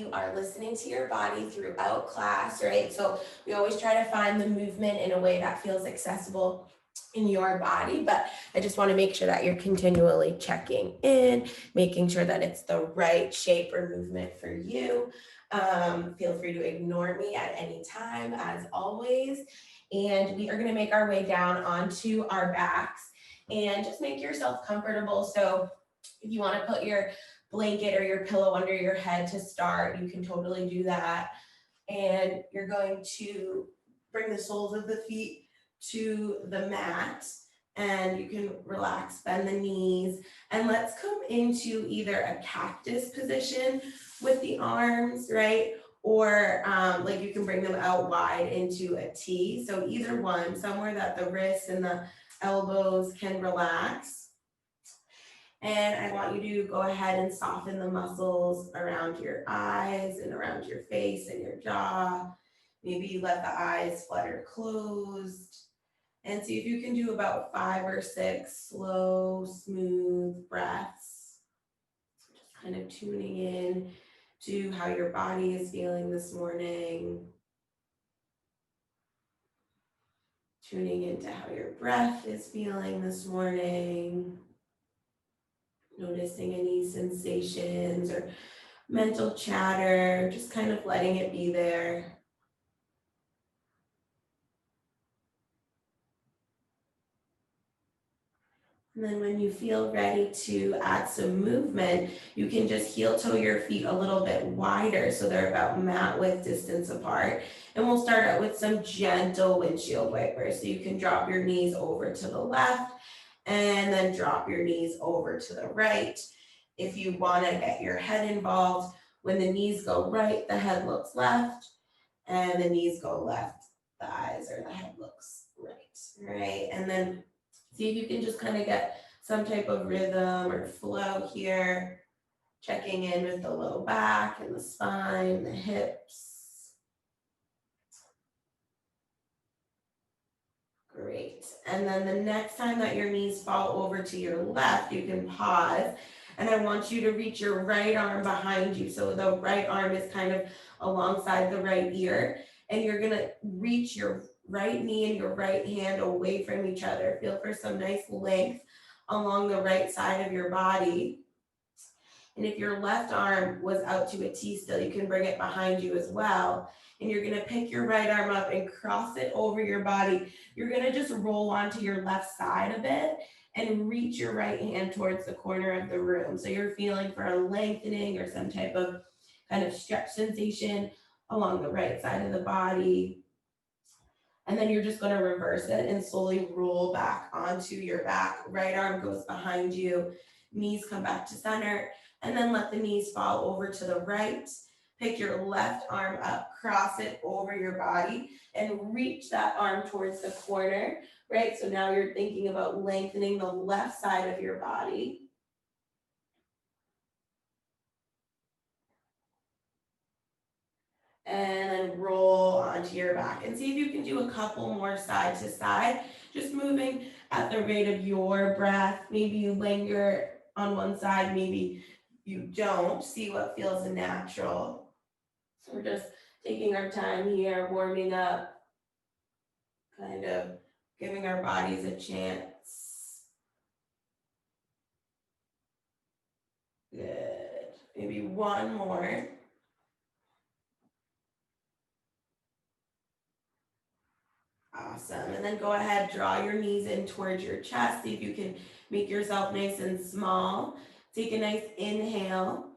you are listening to your body throughout class, right? So we always try to find the movement in a way that feels accessible in your body, but I just want to make sure that you're continually checking in, making sure that it's the right shape or movement for you. Feel free to ignore me at any time, as always. And we are going to make our way down onto our backs and just make yourself comfortable. So if you want to put your blanket or your pillow under your head to start, you can totally do that. And you're going to bring the soles of the feet to the mat, and you can relax, bend the knees, and let's come into either a cactus position with the arms, right? Or like you can bring them out wide into a T. So either one, somewhere that the wrists and the elbows can relax. And I want you to go ahead and soften the muscles around your eyes and around your face and your jaw. Maybe you let the eyes flutter closed. And see if you can do about 5 or 6 slow, smooth breaths. Just kind of tuning in to how your body is feeling this morning. Tuning into how your breath is feeling this morning. Noticing any sensations or mental chatter, just kind of letting it be there. And then when you feel ready to add some movement, you can just heel toe your feet a little bit wider so they're about mat width distance apart. And we'll start out with some gentle windshield wipers. So you can drop your knees over to the left and then drop your knees over to the right. If you want to get your head involved, when the knees go right, the head looks left, and the knees go left, the eyes or the head looks right? And then see if you can just kind of get some type of rhythm or flow here, checking in with the low back and the spine, the hips. Great. And then the next time that your knees fall over to your left, you can pause. And I want you to reach your right arm behind you. So the right arm is kind of alongside the right ear. And you're going to reach your right knee and your right hand away from each other. Feel for some nice length along the right side of your body. And if your left arm was out to a T still, you can bring it behind you as well. And you're going to pick your right arm up and cross it over your body. You're going to just roll onto your left side a bit and reach your right hand towards the corner of the room. So you're feeling for a lengthening or some type of kind of stretch sensation along the right side of the body. And then you're just going to reverse it and slowly roll back onto your back. Right arm goes behind you, knees come back to center, and then let the knees fall over to the right. Pick your left arm up, cross it over your body, and reach that arm towards the corner, right? So now you're thinking about lengthening the left side of your body. And then roll onto your back. And see if you can do a couple more side to side, just moving at the rate of your breath. Maybe you linger on one side, maybe you don't. See what feels natural. So we're just taking our time here, warming up, kind of giving our bodies a chance. Good. Maybe one more. Awesome. And then go ahead, draw your knees in towards your chest. See if you can make yourself nice and small. Take a nice inhale.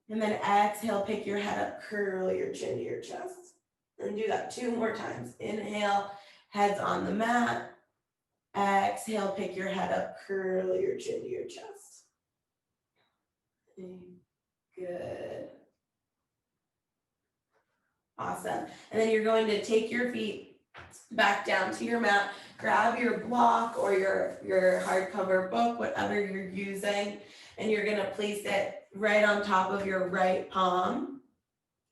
And then exhale, pick your head up, curl your chin to your chest. And do that 2 more times. Inhale, heads on the mat. Exhale, pick your head up, curl your chin to your chest. Good. Awesome. And then you're going to take your feet back down to your mat, grab your block or your hardcover book, whatever you're using, and you're going to place it right on top of your right palm.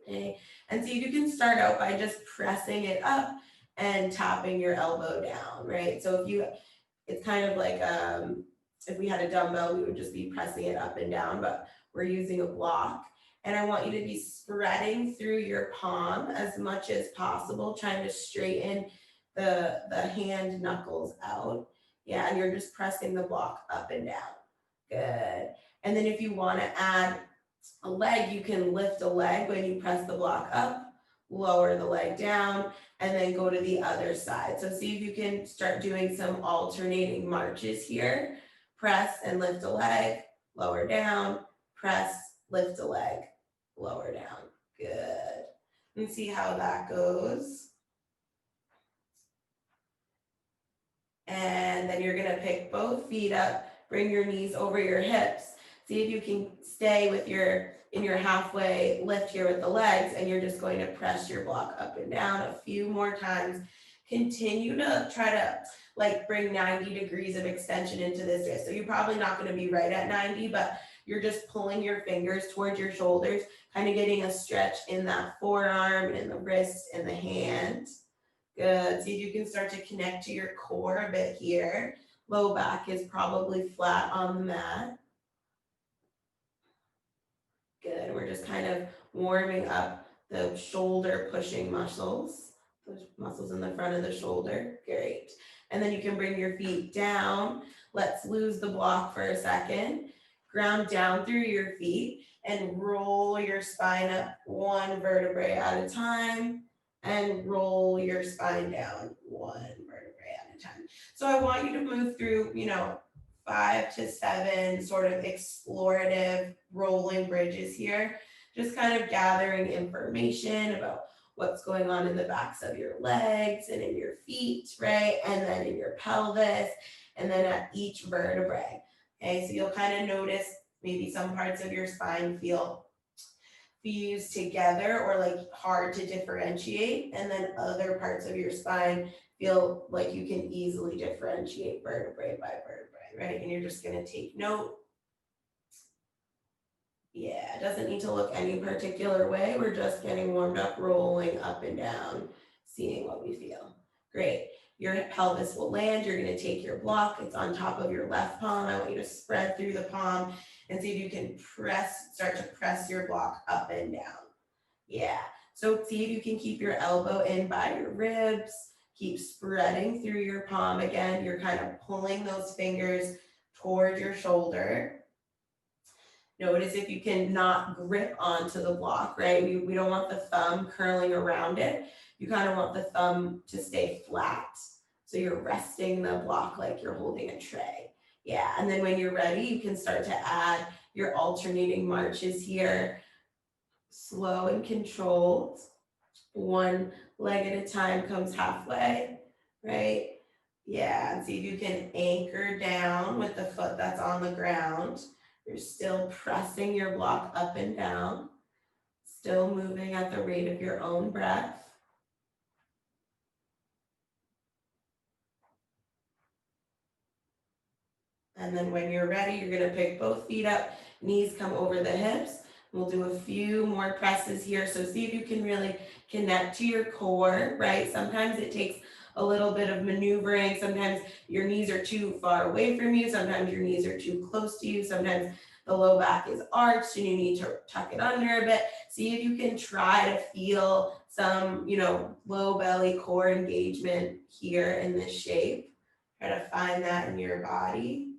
Okay. And see if you can start out by just pressing it up and tapping your elbow down, right? So it's kind of like if we had a dumbbell, we would just be pressing it up and down, but we're using a block. And I want you to be spreading through your palm as much as possible, trying to straighten the hand knuckles out. Yeah, and you're just pressing the block up and down. Good. And then if you want to add a leg, you can lift a leg when you press the block up, lower the leg down, and then go to the other side. So see if you can start doing some alternating marches here. Press and lift a leg, lower down, press, lift a leg, lower down. Good. And see how that goes. And then you're gonna pick both feet up, bring your knees over your hips. See if you can stay with in your halfway lift here with the legs, and you're just going to press your block up and down a few more times. Continue to try to like bring 90 degrees of extension into this wrist. So you're probably not gonna be right at 90, but you're just pulling your fingers towards your shoulders, kind of getting a stretch in that forearm and the wrist and the hand. Good. See if you can start to connect to your core a bit here. Low back is probably flat on the mat. Good. We're just kind of warming up the shoulder pushing muscles, those muscles in the front of the shoulder. Great. And then you can bring your feet down. Let's lose the block for a second. Ground down through your feet and roll your spine up one vertebrae at a time. And roll your spine down one vertebrae at a time. So I want you to move through, 5 to 7 sort of explorative rolling bridges here, just kind of gathering information about what's going on in the backs of your legs and in your feet, right? And then in your pelvis, and then at each vertebrae. Okay, so you'll kind of notice maybe some parts of your spine feel fused together or like hard to differentiate, and then other parts of your spine feel like you can easily differentiate vertebrae by vertebrae, right? And you're just going to take note. Yeah, it doesn't need to look any particular way. We're just getting warmed up, rolling up and down, seeing what we feel. Great. Your pelvis will land. You're going to take your block. It's on top of your left palm. I want you to spread through the palm and see if you can start to press your block up and down. Yeah. So see if you can keep your elbow in by your ribs. Keep spreading through your palm. Again, you're kind of pulling those fingers toward your shoulder. Notice if you can not grip onto the block, right? We don't want the thumb curling around it. You kind of want the thumb to stay flat. So you're resting the block like you're holding a tray. Yeah, and then when you're ready, you can start to add your alternating marches here. Slow and controlled. One leg at a time comes halfway, right? Yeah, and see if you can anchor down with the foot that's on the ground. You're still pressing your block up and down, still moving at the rate of your own breath. And then when you're ready, you're going to pick both feet up, knees come over the hips. We'll do a few more presses here. So see if you can really connect to your core, right? Sometimes it takes a little bit of maneuvering. Sometimes your knees are too far away from you. Sometimes your knees are too close to you. Sometimes the low back is arched and you need to tuck it under a bit. See if you can try to feel some, low belly core engagement here in this shape. Try to find that in your body.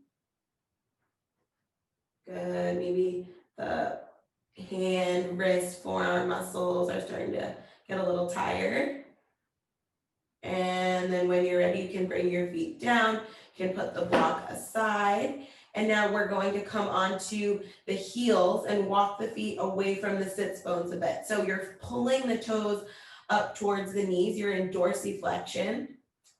Good. Maybe the hand, wrist, forearm muscles are starting to get a little tired. And then when you're ready, you can bring your feet down. You can put the block aside. And now we're going to come onto the heels and walk the feet away from the sits bones a bit. So you're pulling the toes up towards the knees. You're in dorsiflexion.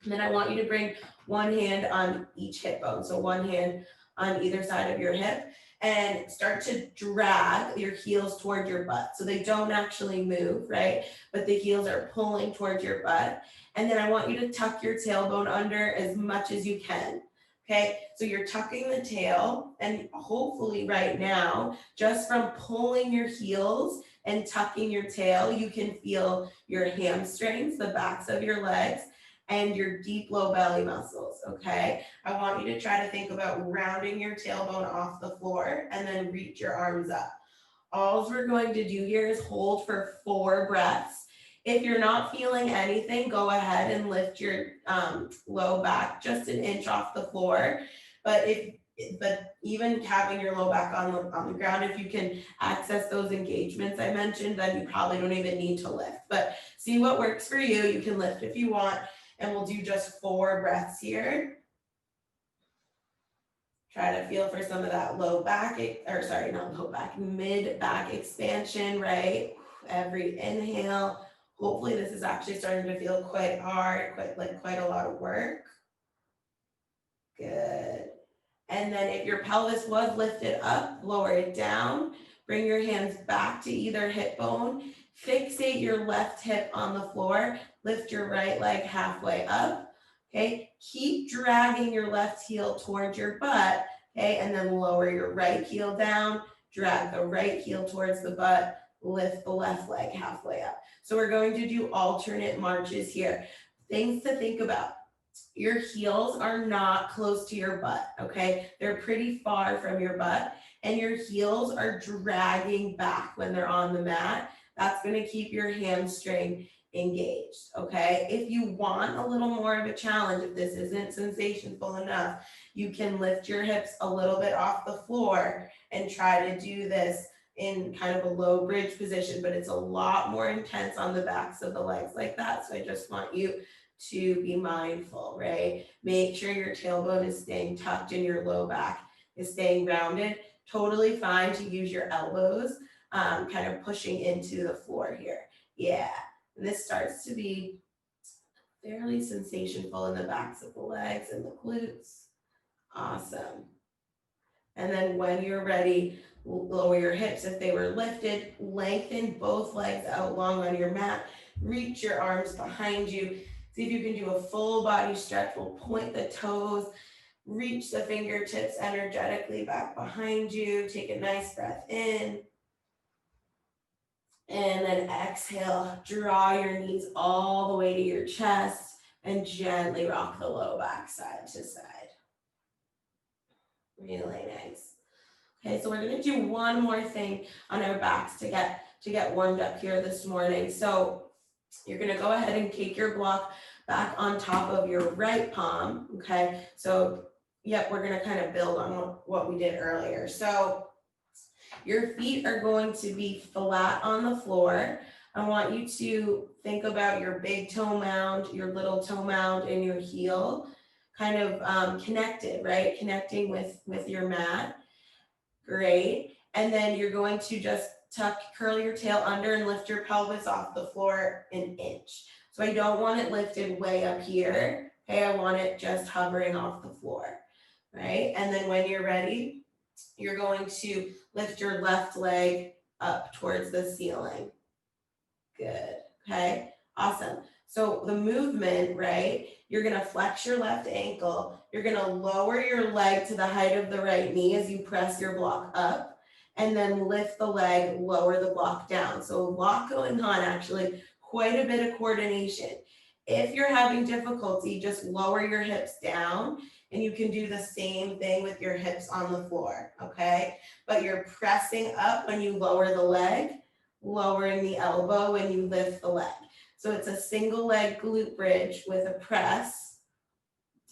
And then I want you to bring one hand on each hip bone. So one hand on either side of your hip and start to drag your heels toward your butt. So they don't actually move, right? But the heels are pulling towards your butt. And then I want you to tuck your tailbone under as much as you can. Okay, so you're tucking the tail, and hopefully right now, just from pulling your heels and tucking your tail, you can feel your hamstrings, the backs of your legs, and your deep low belly muscles, okay? I want you to try to think about rounding your tailbone off the floor and then reach your arms up. All we're going to do here is hold for 4 breaths. If you're not feeling anything, go ahead and lift your low back just an inch off the floor. But even having your low back on the ground, if you can access those engagements I mentioned, then you probably don't even need to lift. But see what works for you. You can lift if you want, and we'll do just 4 breaths here. Try to feel for some of that low back, or sorry, not low back, mid back expansion, right? Every inhale. Hopefully this is actually starting to feel quite hard, quite a lot of work. Good. And then if your pelvis was lifted up, lower it down. Bring your hands back to either hip bone. Fixate your left hip on the floor. Lift your right leg halfway up. Okay, keep dragging your left heel towards your butt, okay, and then lower your right heel down, drag the right heel towards the butt, lift the left leg halfway up. So we're going to do alternate marches here. Things to think about. Your heels are not close to your butt, okay? They're pretty far from your butt, and your heels are dragging back when they're on the mat. That's gonna keep your hamstring engaged, okay? If you want a little more of a challenge, if this isn't sensationsful enough, you can lift your hips a little bit off the floor and try to do this in kind of a low bridge position, but it's a lot more intense on the backs of the legs like that. So I just want you to be mindful, right? Make sure your tailbone is staying tucked and your low back is staying rounded. Totally fine to use your elbows, kind of pushing into the floor here. Yeah. And this starts to be fairly sensational in the backs of the legs and the glutes. Awesome. And then when you're ready, lower your hips if they were lifted, lengthen both legs out long on your mat, reach your arms behind you. See if you can do a full body stretch. We'll point the toes, reach the fingertips energetically back behind you. Take a nice breath in. And then exhale, draw your knees all the way to your chest and gently rock the low back side to side. Really nice. Okay, so we're gonna do one more thing on our backs to get warmed up here this morning. So you're gonna go ahead and take your block back on top of your right palm, okay? So, yep, we're gonna kind of build on what we did earlier. So your feet are going to be flat on the floor. I want you to think about your big toe mound, your little toe mound, and your heel kind of connected, right? Connecting with your mat. Great. And then you're going to just curl your tail under and lift your pelvis off the floor an inch. So I don't want it lifted way up here. Okay, I want it just hovering off the floor, right? And then when you're ready, you're going to lift your left leg up towards the ceiling. Good, okay, awesome. So the movement, right, you're gonna flex your left ankle, you're gonna lower your leg to the height of the right knee as you press your block up, and then lift the leg, lower the block down. So a lot going on, actually, quite a bit of coordination. If you're having difficulty, just lower your hips down, and you can do the same thing with your hips on the floor, okay? But you're pressing up when you lower the leg, lowering the elbow when you lift the leg. So it's a single leg glute bridge with a press.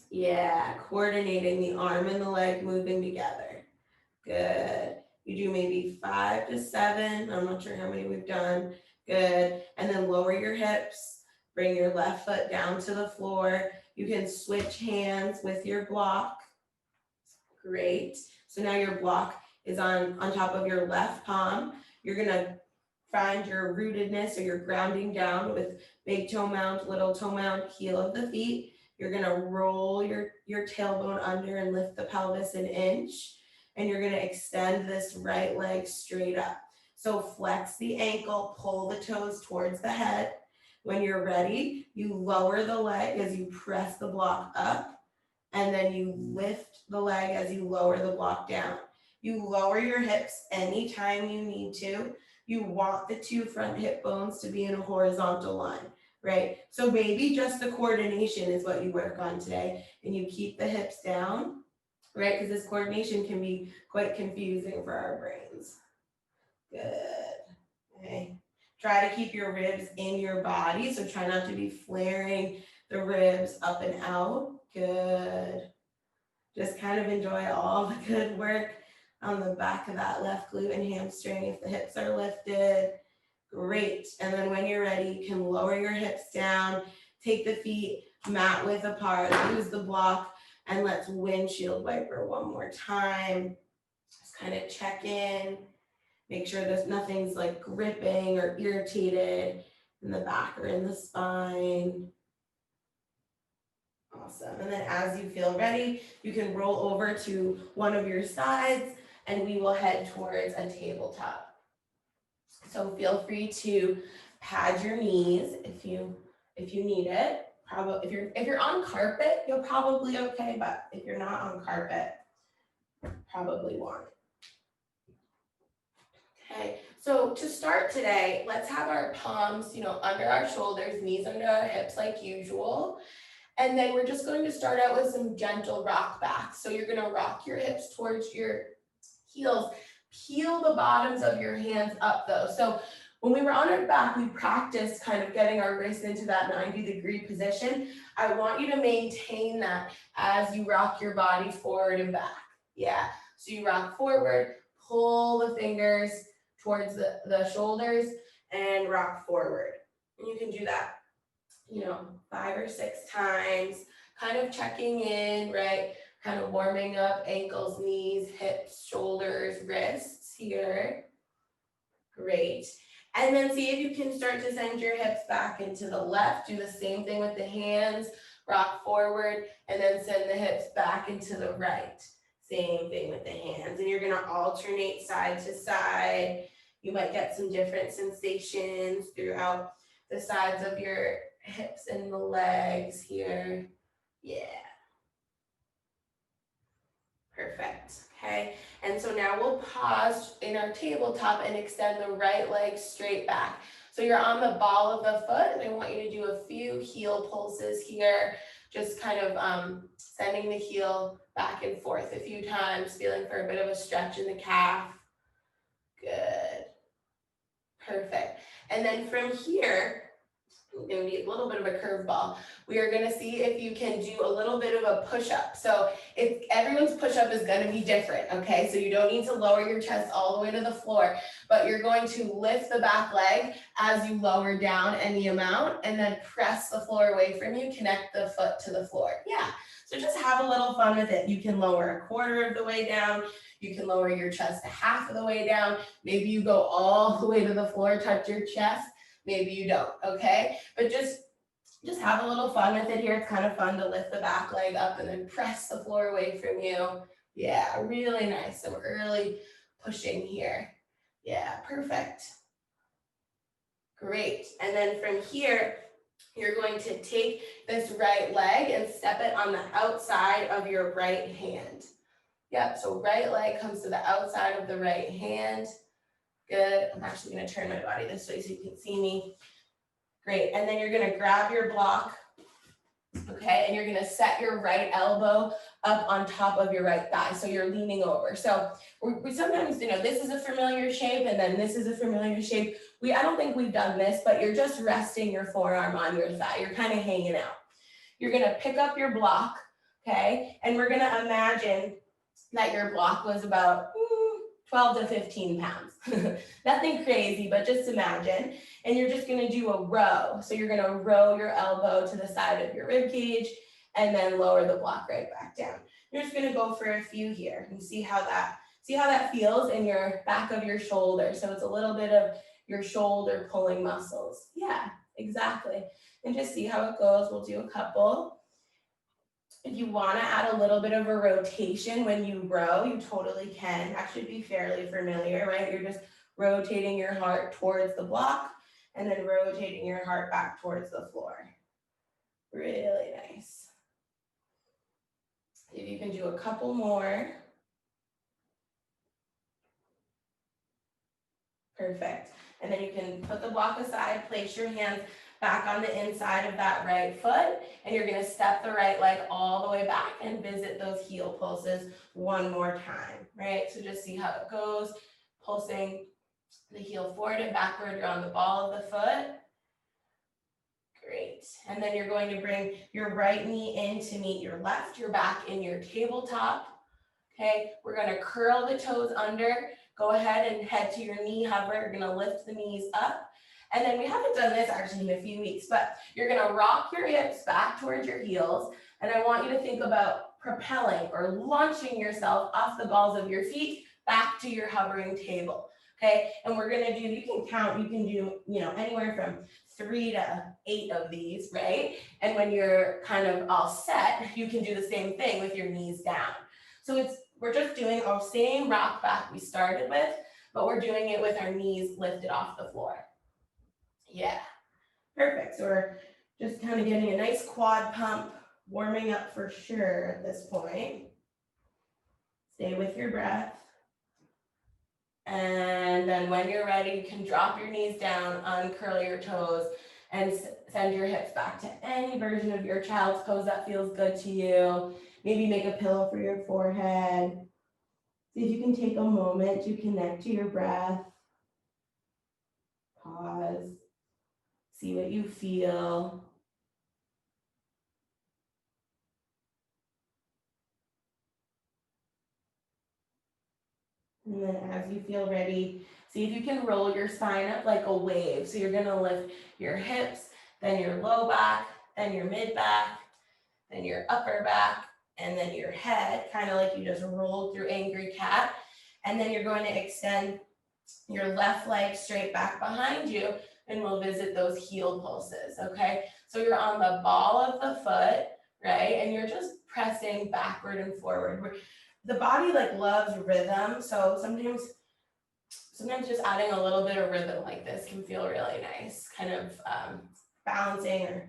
Yeah, coordinating the arm and the leg moving together. Good. You do maybe 5 to 7. I'm not sure how many we've done. Good. And then lower your hips. Bring your left foot down to the floor. You can switch hands with your block. Great. So now your block is on top of your left palm. You're going to find your rootedness or your grounding down with big toe mound, little toe mound, heel of the feet. You're going to roll your tailbone under and lift the pelvis an inch. And you're going to extend this right leg straight up. So flex the ankle, pull the toes towards the head. When you're ready, you lower the leg as you press the block up, and then you lift the leg as you lower the block down. You lower your hips anytime you need to. You want the 2 front hip bones to be in a horizontal line, right? So maybe just the coordination is what you work on today, and you keep the hips down, right? Because this coordination can be quite confusing for our brains. Good. Okay. Try to keep your ribs in your body, so try not to be flaring the ribs up and out. Good. Just kind of enjoy all the good work on the back of that left glute and hamstring if the hips are lifted. Great. And then when you're ready, you can lower your hips down, take the feet mat width apart, use the block, and let's windshield wiper one more time. Just kind of check in, make sure there's nothing's like gripping or irritated in the back or in the spine. Awesome. And then as you feel ready, you can roll over to one of your sides and we will head towards a tabletop. So feel free to pad your knees if you need it. Probably if you're on carpet, you're probably okay, but if you're not on carpet, probably won't. Okay, so to start today, let's have our palms, under our shoulders, knees under our hips like usual. And then we're just going to start out with some gentle rock back. So you're going to rock your hips towards your heels. Peel the bottoms of your hands up though. So when we were on our back, we practiced kind of getting our wrists into that 90-degree position. I want you to maintain that as you rock your body forward and back. Yeah, so you rock forward, pull the fingers towards the shoulders and rock forward. And you can do that 5 or 6 times, kind of checking in, right? Kind of warming up ankles, knees, hips, shoulders, wrists here. Great. And then see if you can start to send your hips back into the left. Do the same thing with the hands, rock forward, and then send the hips back into the right. Same thing with the hands. And you're going to alternate side to side. You might get some different sensations throughout the sides of your hips and the legs here. Yeah. Perfect. Okay. And so now we'll pause in our tabletop and extend the right leg straight back. So you're on the ball of the foot, and I want you to do a few heel pulses here. Just kind of sending the heel back and forth a few times, feeling for a bit of a stretch in the calf. Good. Perfect. And then from here, going to be a little bit of a curveball. We are going to see if you can do a little bit of a push-up. So everyone's push-up is going to be different, okay? So you don't need to lower your chest all the way to the floor, but you're going to lift the back leg as you lower down any amount and then press the floor away from you, connect the foot to the floor. Yeah, so just have a little fun with it. You can lower a quarter of the way down. You can lower your chest a half of the way down. Maybe you go all the way to the floor, touch your chest. Maybe you don't, okay? But just have a little fun with it here. It's kind of fun to lift the back leg up and then press the floor away from you. Yeah, really nice. So we're really pushing here. Yeah, perfect. Great. And then from here, you're going to take this right leg and step it on the outside of your right hand. Yep, so right leg comes to the outside of the right hand. Good. I'm actually going to turn my body this way so you can see me. Great. And then you're going to grab your block, okay, and you're going to set your right elbow up on top of your right thigh. So you're leaning over. So we sometimes, this is a familiar shape and then this is a familiar shape. I don't think we've done this, but you're just resting your forearm on your thigh. You're kind of hanging out. You're going to pick up your block, okay, and we're going to imagine that your block was about 12 to 15 pounds. Nothing crazy, but just imagine. And you're just going to do a row. So you're going to row your elbow to the side of your rib cage and then lower the block right back down. You're just going to go for a few here and see how that feels in your back of your shoulder. So it's a little bit of your shoulder pulling muscles. Yeah, exactly. And just see how it goes. We'll do a couple. If you want to add a little bit of a rotation when you row, you totally can. That should be fairly familiar, right? You're just rotating your heart towards the block and then rotating your heart back towards the floor. Really nice. If you can do a couple more. Perfect. And then you can put the block aside, place your hands back on the inside of that right foot, and you're going to step the right leg all the way back and visit those heel pulses one more time, right? So just see how it goes, pulsing the heel forward and backward. You're on the ball of the foot. Great. And then you're going to bring your right knee in to meet your left. You're back in your tabletop. Okay, we're going to curl the toes under. Go ahead and head to your knee hover. You're going to lift the knees up. And then we haven't done this actually in a few weeks, but you're going to rock your hips back towards your heels. And I want you to think about propelling or launching yourself off the balls of your feet back to your hovering table. Okay, and we're going to do, you can count, you can do, anywhere from 3 to 8 of these, right? And when you're kind of all set, you can do the same thing with your knees down. So we're just doing our same rock back we started with, but we're doing it with our knees lifted off the floor. Yeah, perfect. So we're just kind of getting a nice quad pump, warming up for sure at this point. Stay with your breath. And then when you're ready, you can drop your knees down, uncurl your toes, and send your hips back to any version of your child's pose that feels good to you. Maybe make a pillow for your forehead. See if you can take a moment to connect to your breath. Pause. See what you feel. And then as you feel ready, see if you can roll your spine up like a wave. So you're gonna lift your hips, then your low back, then your mid back, then your upper back, and then your head, kind of like you just rolled through Angry Cat. And then you're going to extend your left leg straight back behind you, and we'll visit those heel pulses, okay? So you're on the ball of the foot, right? And you're just pressing backward and forward. The body loves rhythm, so sometimes just adding a little bit of rhythm like this can feel really nice, kind of balancing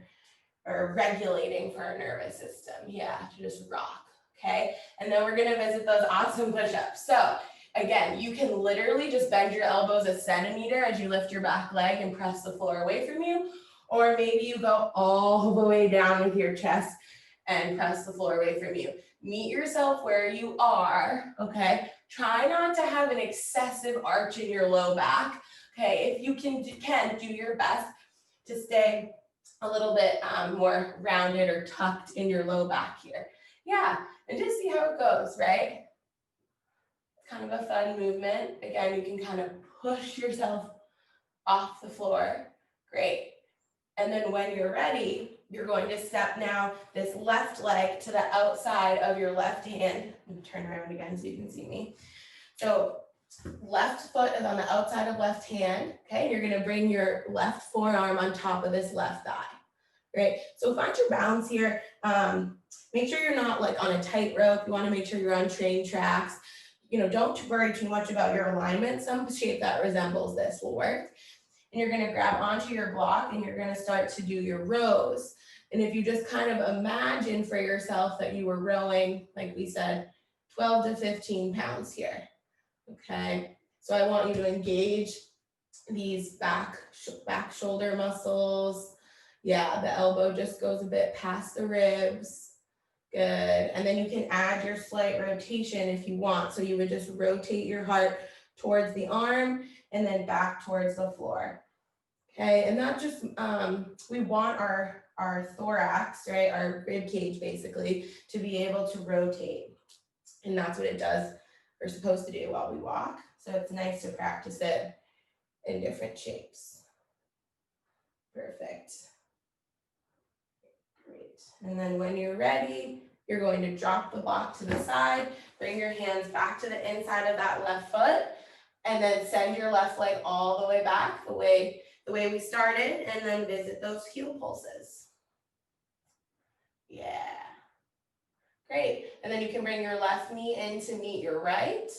or regulating for our nervous system. Yeah, to just rock, okay? And then we're gonna visit those awesome push-ups. So again, you can literally just bend your elbows a centimeter as you lift your back leg and press the floor away from you, or maybe you go all the way down with your chest and press the floor away from you. Meet yourself where you are, okay? Try not to have an excessive arch in your low back, okay? If you can do your best to stay a little bit more rounded or tucked in your low back here. Yeah, and just see how it goes, right? It's kind of a fun movement. Again, you can kind of push yourself off the floor. Great. And then when you're ready, you're going to step now this left leg to the outside of your left hand. Turn around again so you can see me. So left foot is on the outside of left hand, okay? You're gonna bring your left forearm on top of this left thigh, right? So find your balance here. Make sure you're not on a tightrope. You wanna make sure you're on train tracks. Don't worry too much about your alignment. Some shape that resembles this will work. And you're gonna grab onto your block and you're gonna start to do your rows. And if you just kind of imagine for yourself that you were rowing, like we said, 12 to 15 pounds here, okay? So I want you to engage these back shoulder muscles. Yeah, the elbow just goes a bit past the ribs. Good, and then you can add your slight rotation if you want. So you would just rotate your heart towards the arm and then back towards the floor. Okay, and that just, we want our thorax, right, our rib cage basically, to be able to rotate. And that's what it does, we're supposed to do while we walk. So it's nice to practice it in different shapes. Perfect. Great. And then when you're ready, you're going to drop the block to the side, bring your hands back to the inside of that left foot, and then send your left leg all the way back the way we started, and then visit those heel pulses. Yeah. Great. And then you can bring your left knee in to meet your right.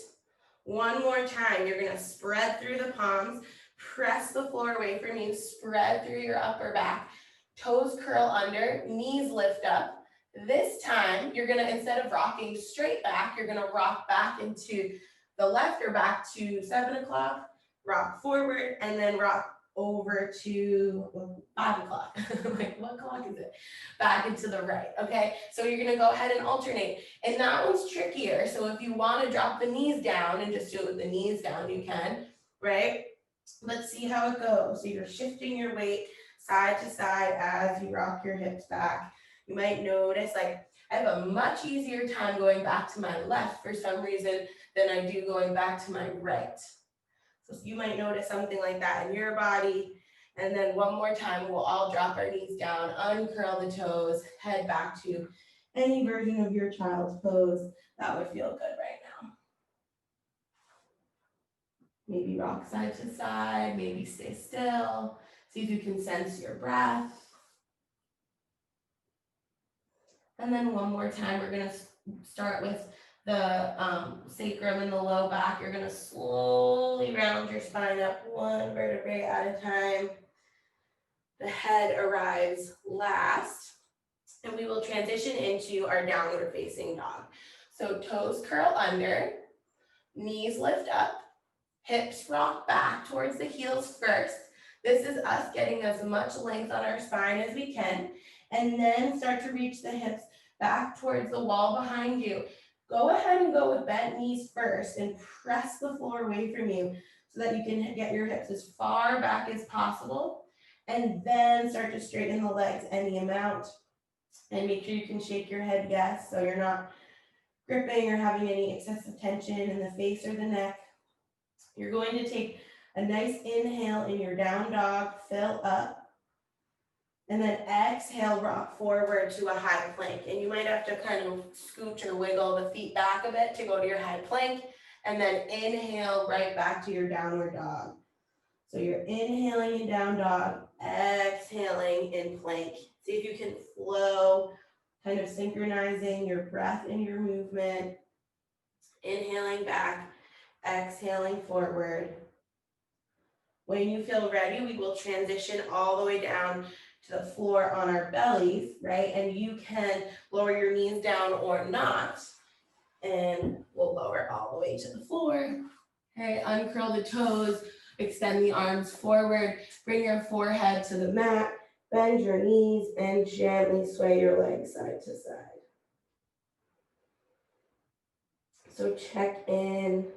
One more time, you're gonna spread through the palms, press the floor away from you, spread through your upper back, toes curl under, knees lift up. This time, you're gonna, instead of rocking straight back, you're gonna rock back into the left or back to 7 o'clock, rock forward, and then rock over to 5 o'clock. Like, what clock is it? Back into the right, okay? So you're gonna go ahead and alternate. And that one's trickier. So if you wanna drop the knees down and just do it with the knees down, you can, right? Let's see how it goes. So you're shifting your weight side to side as you rock your hips back. You might notice like I have a much easier time going back to my left for some reason than I do going back to my right. So you might notice something like that in your body. And then one more time, we'll all drop our knees down, uncurl the toes, head back to any version of your child's pose that would feel good right now. Maybe rock side to side, maybe stay still. See if you can sense your breath. And then one more time, we're gonna start with the sacrum and the low back. You're gonna slowly round your spine up one vertebrae at a time. The head arrives last, and we will transition into our downward facing dog. So toes curl under, knees lift up, hips rock back towards the heels first. This is us getting as much length on our spine as we can, and then start to reach the hips back towards the wall behind you. Go ahead and go with bent knees first and press the floor away from you so that you can get your hips as far back as possible, and then start to straighten the legs any amount, and make sure you can shake your head yes, so you're not gripping or having any excessive tension in the face or the neck. You're going to take a nice inhale in your down dog, fill up, and then exhale, rock forward to a high plank. And you might have to kind of scooch or wiggle the feet back a bit to go to your high plank, and then inhale right back to your downward dog. So you're inhaling in down dog, exhaling in plank. See if you can flow, kind of synchronizing your breath and your movement. Inhaling back, exhaling forward. When you feel ready, we will transition all the way down to the floor on our bellies, right? And you can lower your knees down or not. And we'll lower all the way to the floor. Okay, uncurl the toes, extend the arms forward, bring your forehead to the mat, bend your knees, and gently sway your legs side to side. So check in.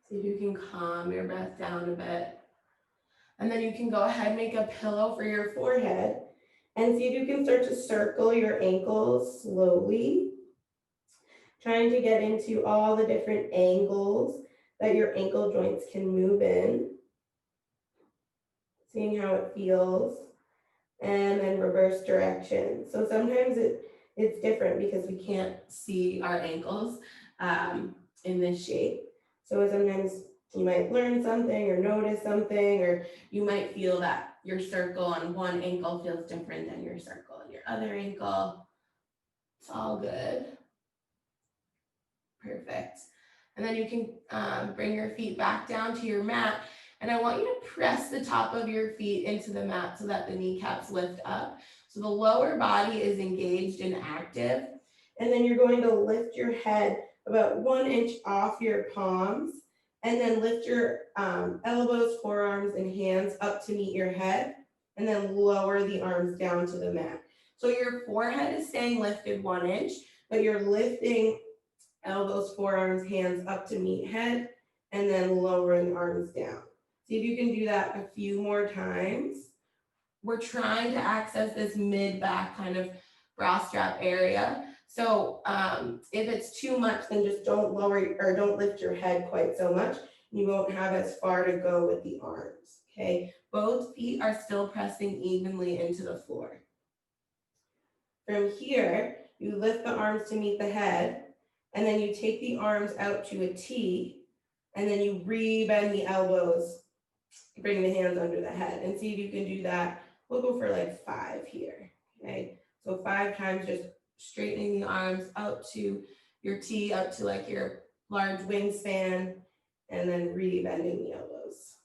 See if you can calm your breath down a bit. And then you can go ahead and make a pillow for your forehead and see if you can start to circle your ankles slowly, trying to get into all the different angles that your ankle joints can move in, seeing how it feels, and then reverse direction. So sometimes it's different because we can't see our ankles in this shape. So sometimes you might learn something or notice something, or you might feel that your circle on one ankle feels different than your circle on your other ankle. It's all good. Perfect. And then you can bring your feet back down to your mat. And I want you to press the top of your feet into the mat so that the kneecaps lift up. So the lower body is engaged and active. And then you're going to lift your head about 1 inch off your palms, and then lift your elbows, forearms, and hands up to meet your head, and then lower the arms down to the mat. So your forehead is staying lifted 1 inch, but you're lifting elbows, forearms, hands up to meet head, and then lowering arms down. See if you can do that a few more times. We're trying to access this mid-back kind of bra strap area. So if it's too much, then just don't lower or don't lift your head quite so much. You won't have as far to go with the arms, okay? Both feet are still pressing evenly into the floor. From here, you lift the arms to meet the head, and then you take the arms out to a T, and then you re-bend the elbows, bring the hands under the head, and see if you can do that. We'll go for like 5 here, okay? So 5 times, just straightening the arms out to your T, out to like your large wingspan, and then re-bending the elbows.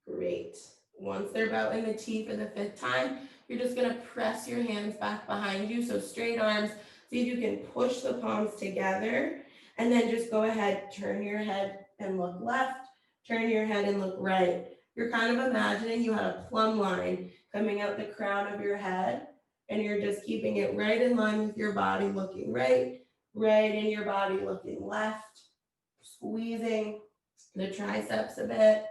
Great. Once they're about in the T for the 5th time, you're just gonna press your hands back behind you, so straight arms. See if you can push the palms together, and then just go ahead, turn your head and look left, turn your head and look right. You're kind of imagining you had a plumb line coming out the crown of your head, and you're just keeping it right in line with your body, looking right, right in your body, looking left, squeezing the triceps a bit.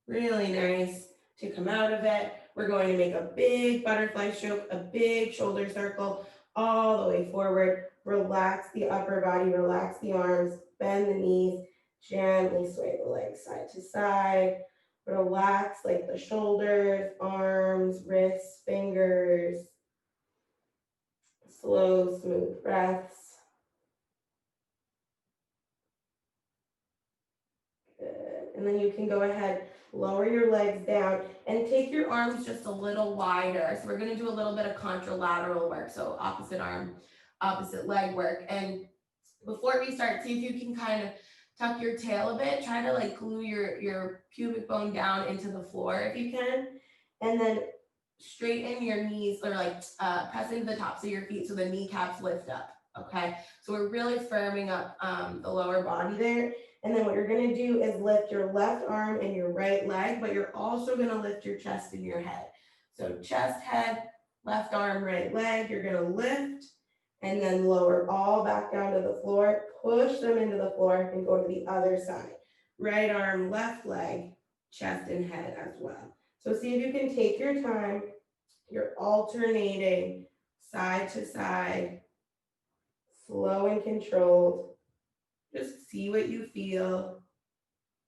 Really nice to come out of it. We're going to make a big butterfly stroke, a big shoulder circle all the way forward. Relax the upper body, relax the arms, bend the knees, gently sway the legs side to side. Relax like the shoulders, arms, wrists, fingers. Slow, smooth breaths. Good. And then you can go ahead, lower your legs down and take your arms just a little wider. So we're going to do a little bit of contralateral work. So opposite arm, opposite leg work. And before we start, see if you can kind of tuck your tail a bit. Try to like glue your pubic bone down into the floor if you can. And then straighten your knees, or like press into the tops of your feet so the kneecaps lift up. Okay, so we're really firming up the lower body there. And then what you're going to do is lift your left arm and your right leg, but you're also going to lift your chest and your head. So chest, head, left arm, right leg, you're going to lift and then lower all back down to the floor, push them into the floor and go to the other side. Right arm, left leg, chest and head as well. So see if you can take your time. You're alternating side to side, slow and controlled. Just see what you feel.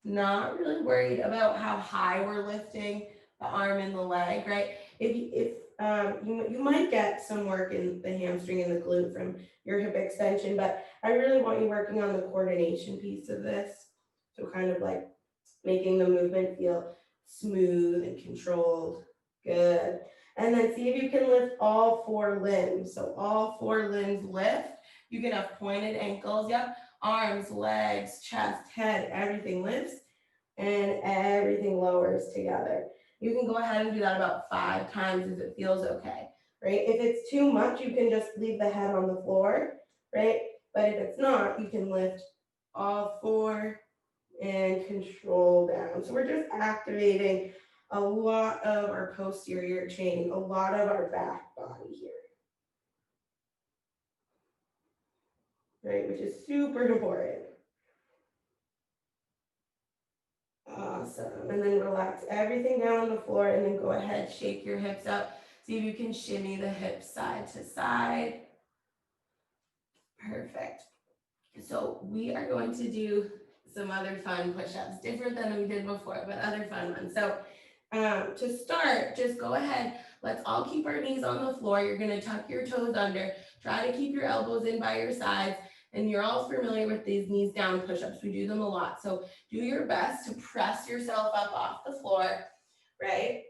Not really worried about how high we're lifting the arm and the leg, right? You might get some work in the hamstring and the glute from your hip extension, but I really want you working on the coordination piece of this. So kind of like making the movement feel smooth and controlled. Good. And then see if you can lift all four limbs. So all four limbs lift. You can have pointed ankles. Yep. Arms, legs, chest, head, everything lifts and everything lowers together. You can go ahead and do that about 5 times if it feels okay, right? If it's too much, you can just leave the head on the floor, right? But if it's not, you can lift all 4 and control down. So we're just activating a lot of our posterior chain, a lot of our back body here. Right, which is super important. Awesome. And then relax everything down on the floor and then go ahead, shake your hips up. See if you can shimmy the hips side to side. Perfect. So we are going to do some other fun push-ups, different than we did before, but other fun ones. So to start, just go ahead. Let's all keep our knees on the floor. You're going to tuck your toes under. Try to keep your elbows in by your sides. And you're all familiar with these knees down push-ups. We do them a lot. So do your best to press yourself up off the floor, right?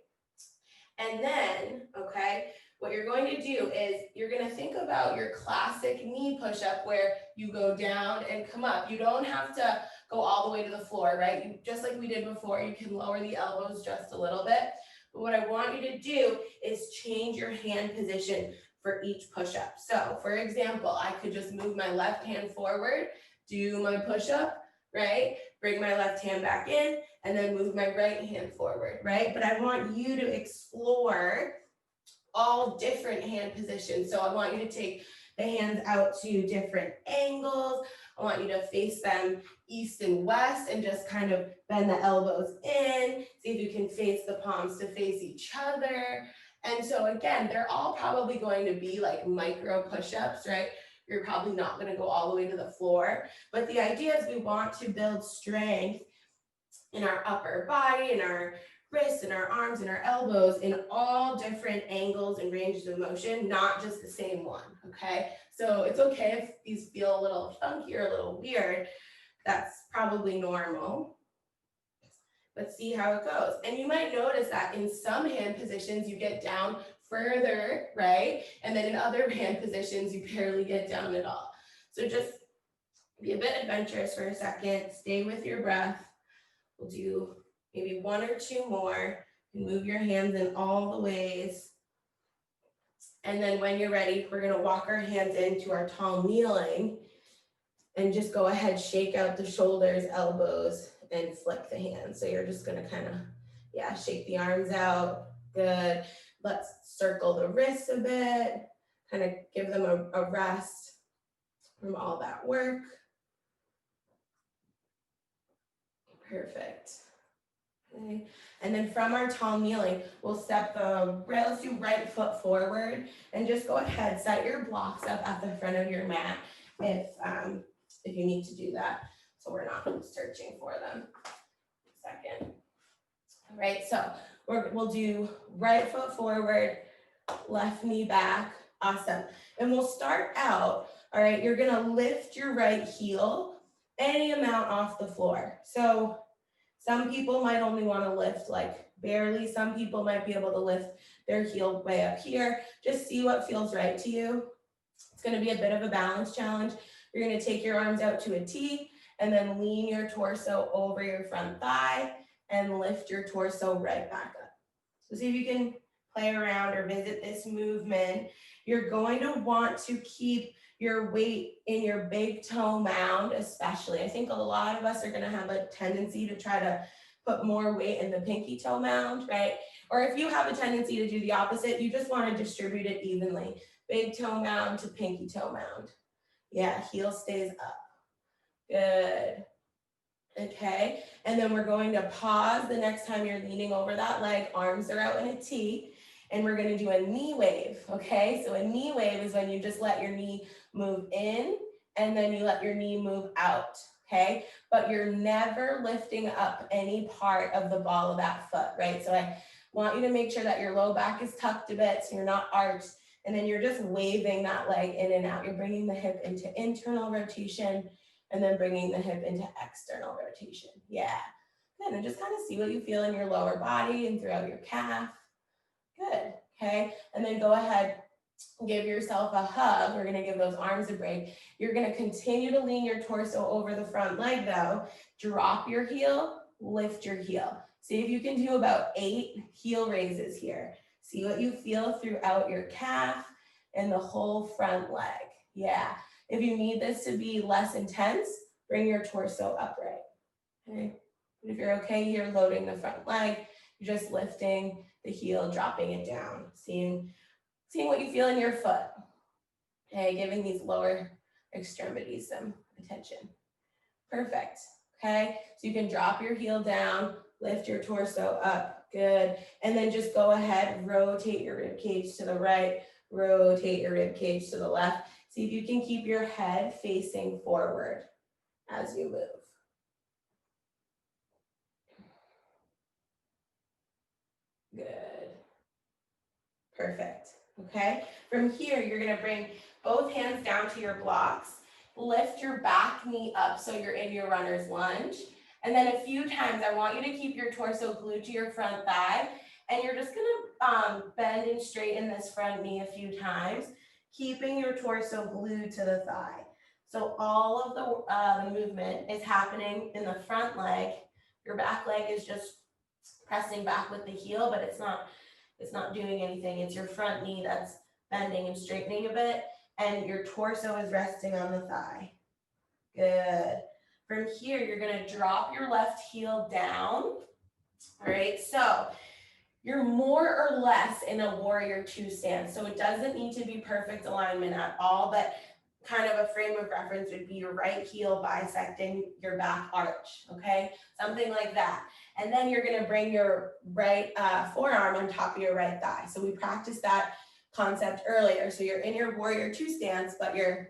And then, okay, what you're going to do is you're going to think about your classic knee push-up where you go down and come up. You don't have to go all the way to the floor, right? Just like we did before, you can lower the elbows just a little bit. But what I want you to do is change your hand position for each push-up. So for example, I could just move my left hand forward, do my push-up, right? Bring my left hand back in and then move my right hand forward, right? But I want you to explore all different hand positions. So I want you to take the hands out to different angles. I want you to face them east and west and just kind of bend the elbows in. See if you can face the palms to face each other. And so again, they're all probably going to be like micro push-ups, right? You're probably not going to go all the way to the floor. But the idea is we want to build strength in our upper body, in our wrists, and our arms, and our elbows in all different angles and ranges of motion, not just the same one, okay? So it's okay if these feel a little funky or a little weird. That's probably normal. Let's see how it goes. And you might notice that in some hand positions, you get down further, right? And then in other hand positions, you barely get down at all. So just be a bit adventurous for a second. Stay with your breath. We'll do maybe 1 or 2 more and move your hands in all the ways. And then when you're ready, we're going to walk our hands into our tall kneeling and just go ahead, shake out the shoulders, elbows, and flick the hands. So you're just going to kind of, shake the arms out. Good. Let's circle the wrists a bit, kind of give them a rest from all that work. Perfect. Okay. And then from our tall kneeling, we'll step let's do right foot forward and just go ahead, set your blocks up at the front of your mat if you need to do that. So we're not searching for them. Second. All right, so we'll do right foot forward, left knee back. Awesome. And we'll start out, all right, you're gonna lift your right heel any amount off the floor. So some people might only want to lift like barely. Some people might be able to lift their heel way up here. Just see what feels right to you. It's going to be a bit of a balance challenge. You're going to take your arms out to a T and then lean your torso over your front thigh and lift your torso right back up. So see if you can play around or visit this movement. You're going to want to keep your weight in your big toe mound, especially. I think a lot of us are gonna have a tendency to try to put more weight in the pinky toe mound, right? Or if you have a tendency to do the opposite, you just wanna distribute it evenly. Big toe mound to pinky toe mound. Yeah, heel stays up. Good. Okay, and then we're going to pause the next time you're leaning over that leg, arms are out in a T, and we're gonna do a knee wave, okay? So a knee wave is when you just let your knee move in, and then you let your knee move out, okay? But you're never lifting up any part of the ball of that foot, right? So I want you to make sure that your low back is tucked a bit, so you're not arched, and then you're just waving that leg in and out. You're bringing the hip into internal rotation, and then bringing the hip into external rotation. Yeah, good, and just kind of see what you feel in your lower body and throughout your calf. Good, okay, and then go ahead, give yourself a hug. We're gonna give those arms a break. You're gonna continue to lean your torso over the front leg though. Drop your heel, lift your heel. See if you can do about 8 heel raises here. See what you feel throughout your calf and the whole front leg. Yeah. If you need this to be less intense, bring your torso upright, okay? But if you're okay here, loading the front leg, you're just lifting the heel, dropping it down, seeing what you feel in your foot, okay? Giving these lower extremities some attention. Perfect, okay? So you can drop your heel down, lift your torso up, good. And then just go ahead, rotate your rib cage to the right, rotate your rib cage to the left. See if you can keep your head facing forward as you move. Good. Perfect. Okay. From here, you're going to bring both hands down to your blocks. Lift your back knee up so you're in your runner's lunge. And then a few times, I want you to keep your torso glued to your front thigh. And you're just going to bend and straighten this front knee a few times, keeping your torso glued to the thigh. So all of the movement is happening in the front leg. Your back leg is just pressing back with the heel, but it's not doing anything. It's your front knee that's bending and straightening a bit, and your torso is resting on the thigh. Good. From here, you're gonna drop your left heel down. All right, so you're more or less in a warrior 2 stance. So it doesn't need to be perfect alignment at all, but kind of a frame of reference would be your right heel bisecting your back arch, okay? Something like that. And then you're gonna bring your right forearm on top of your right thigh. So we practiced that concept earlier. So you're in your warrior 2 stance, but your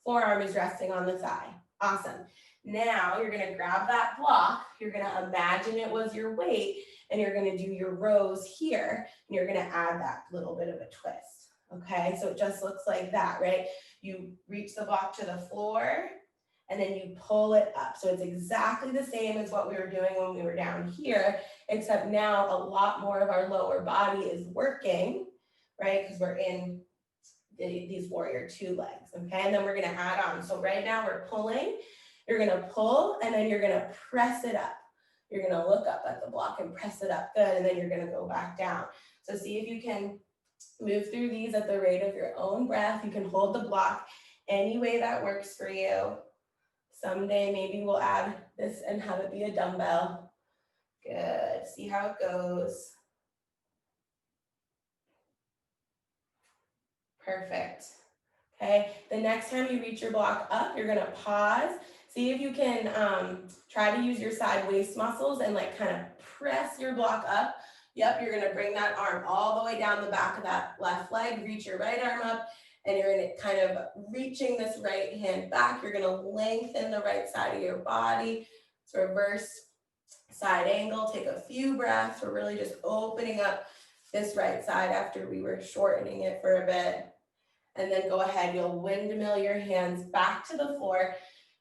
forearm is resting on the thigh. Awesome. Now you're gonna grab that block, you're gonna imagine it was your weight, and you're gonna do your rows here, and you're gonna add that little bit of a twist, okay? So it just looks like that, right? You reach the block to the floor, and then you pull it up. So it's exactly the same as what we were doing when we were down here, except now a lot more of our lower body is working, right? Because we're in these warrior 2 legs, okay? And then we're gonna add on. So right now we're pulling, you're gonna pull, and then you're gonna press it up. You're gonna look up at the block and press it up, good, and then you're gonna go back down. So see if you can move through these at the rate of your own breath. You can hold the block any way that works for you. Someday maybe we'll add this and have it be a dumbbell. Good, see how it goes. Perfect. Okay, the next time you reach your block up, you're gonna pause. See if you can try to use your side waist muscles and like kind of press your block up. Yep, you're gonna bring that arm all the way down the back of that left leg, reach your right arm up, and you're gonna kind of reaching this right hand back. You're gonna lengthen the right side of your body. It's reverse side angle. Take a few breaths. We're really just opening up this right side after we were shortening it for a bit. And then go ahead, you'll windmill your hands back to the floor.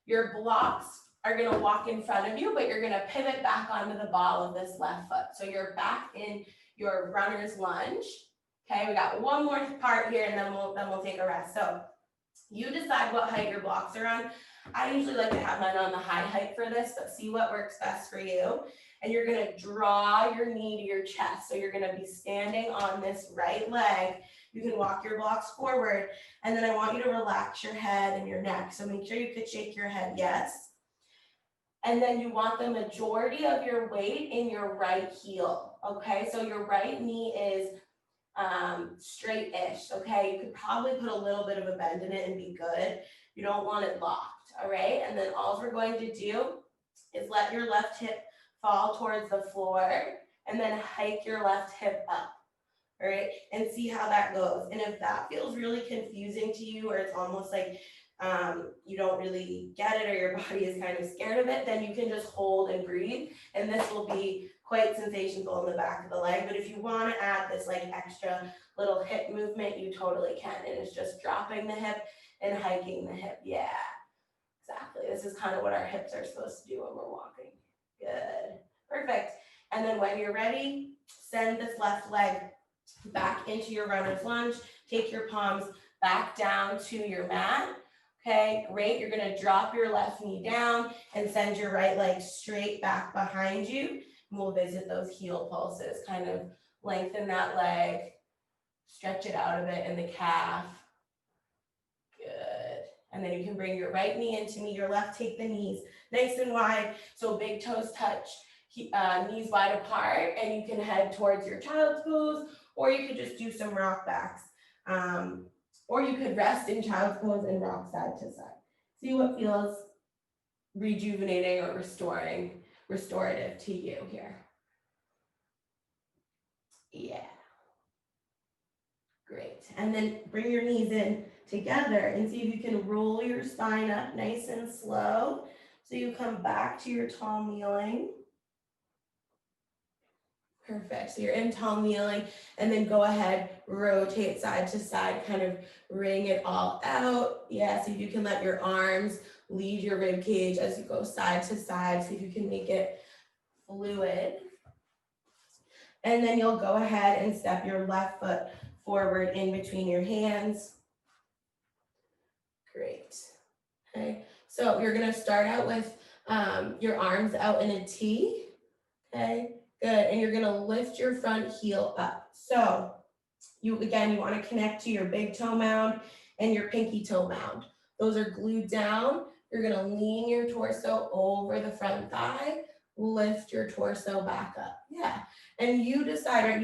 Your blocks are gonna walk in front of you, but you're gonna pivot back onto the ball of this left foot. So you're back in your runner's lunge. Okay, we got one more part here and then we'll take a rest. So you decide what height your blocks are on. I usually like to have mine on the high height for this, but see what works best for you. And you're gonna draw your knee to your chest. So you're gonna be standing on this right leg. You can walk your blocks forward, and then I want you to relax your head and your neck. So make sure you could shake your head, yes. And then you want the majority of your weight in your right heel, okay? So your right knee is straight-ish, okay? You could probably put a little bit of a bend in it and be good. You don't want it locked, all right? And then all we're going to do is let your left hip fall towards the floor and then hike your left hip up. All right, and see how that goes. And if that feels really confusing to you, or it's almost like you don't really get it, or your body is kind of scared of it, then you can just hold and breathe. And this will be quite sensational in the back of the leg. But if you want to add this like extra little hip movement, you totally can. And it's just dropping the hip and hiking the hip. Yeah, exactly. This is kind of what our hips are supposed to do when we're walking. Good, perfect. And then when you're ready, send this left leg back into your runner's lunge. Take your palms back down to your mat. Okay, great. You're gonna drop your left knee down and send your right leg straight back behind you. And we'll visit those heel pulses. Kind of lengthen that leg, stretch it out a bit in the calf. Good. And then you can bring your right knee into me, your left, take the knees nice and wide. So big toes touch, knees wide apart, and you can head towards your child's pose, or you could just do some rock backs. Or you could rest in child's pose and rock side to side. See what feels rejuvenating or restorative to you here. Yeah. Great. And then bring your knees in together and see if you can roll your spine up nice and slow. So you come back to your tall kneeling. Perfect. So you're in tall kneeling, and then go ahead, rotate side to side, kind of wring it all out. Yeah, so you can let your arms lead your rib cage as you go side to side. See if you can make it fluid. And then you'll go ahead and step your left foot forward in between your hands. Great. Okay, so you're gonna start out with your arms out in a T. Okay, good. And you're gonna lift your front heel up. So you wanna connect to your big toe mound and your pinky toe mound. Those are glued down. You're gonna lean your torso over the front thigh, lift your torso back up. Yeah, and you decide, right?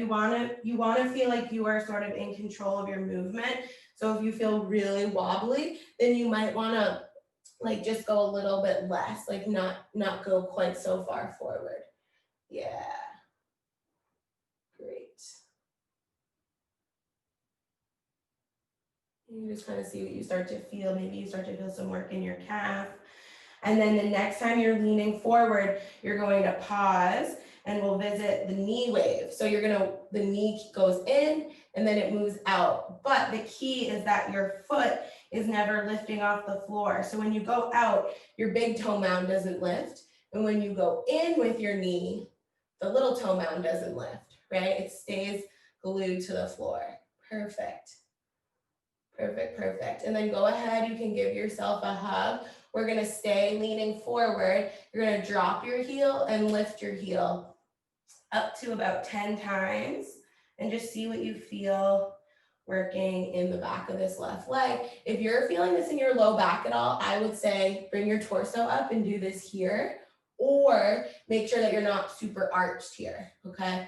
You wanna feel like you are sort of in control of your movement. So if you feel really wobbly, then you might wanna like just go a little bit less, like not go quite so far forward. Yeah. Great. You just kind of see what you start to feel. Maybe you start to feel some work in your calf. And then the next time you're leaning forward, you're going to pause and we'll visit the knee wave. So the knee goes in and then it moves out. But the key is that your foot is never lifting off the floor. So when you go out, your big toe mound doesn't lift. And when you go in with your knee, the little toe mound doesn't lift, right? It stays glued to the floor. Perfect. Perfect, perfect. And then go ahead, you can give yourself a hug. We're gonna stay leaning forward. You're gonna drop your heel and lift your heel up to about 10 times and just see what you feel working in the back of this left leg. If you're feeling this in your low back at all, I would say bring your torso up and do this here, or make sure that you're not super arched here, okay?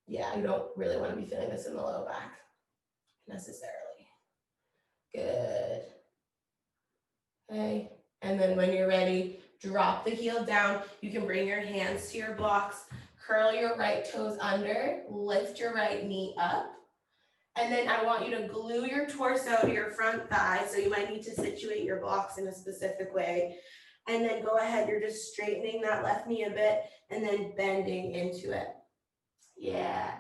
Yeah, you don't really wanna be feeling this in the low back necessarily. Good. Okay, and then when you're ready, drop the heel down. You can bring your hands to your blocks, curl your right toes under, lift your right knee up. And then I want you to glue your torso to your front thigh. So you might need to situate your blocks in a specific way. And then go ahead, you're just straightening that left knee a bit and then bending into it. Yeah,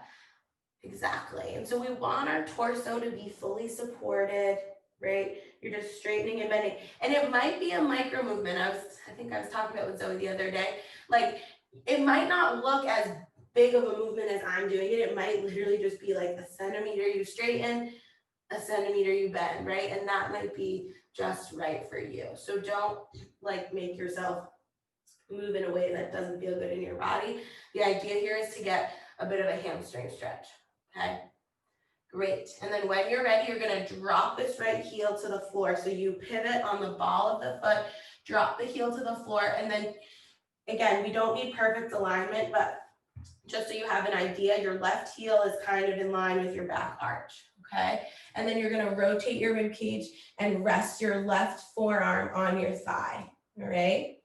exactly. And so we want our torso to be fully supported, right? You're just straightening and bending. And it might be a micro movement. I think I was talking about with Zoe the other day. Like, it might not look as big of a movement as I'm doing it. It might literally just be like a centimeter you straighten, a centimeter you bend, right? And that might be just right for you. So don't like make yourself move in a way that doesn't feel good in your body. The idea here is to get a bit of a hamstring stretch, okay? Great. And then when you're ready, you're going to drop this right heel to the floor. So you pivot on the ball of the foot, drop the heel to the floor, and then again, we don't need perfect alignment, but just so you have an idea, your left heel is kind of in line with your back arch, okay? And then you're gonna rotate your rib cage and rest your left forearm on your thigh, all right?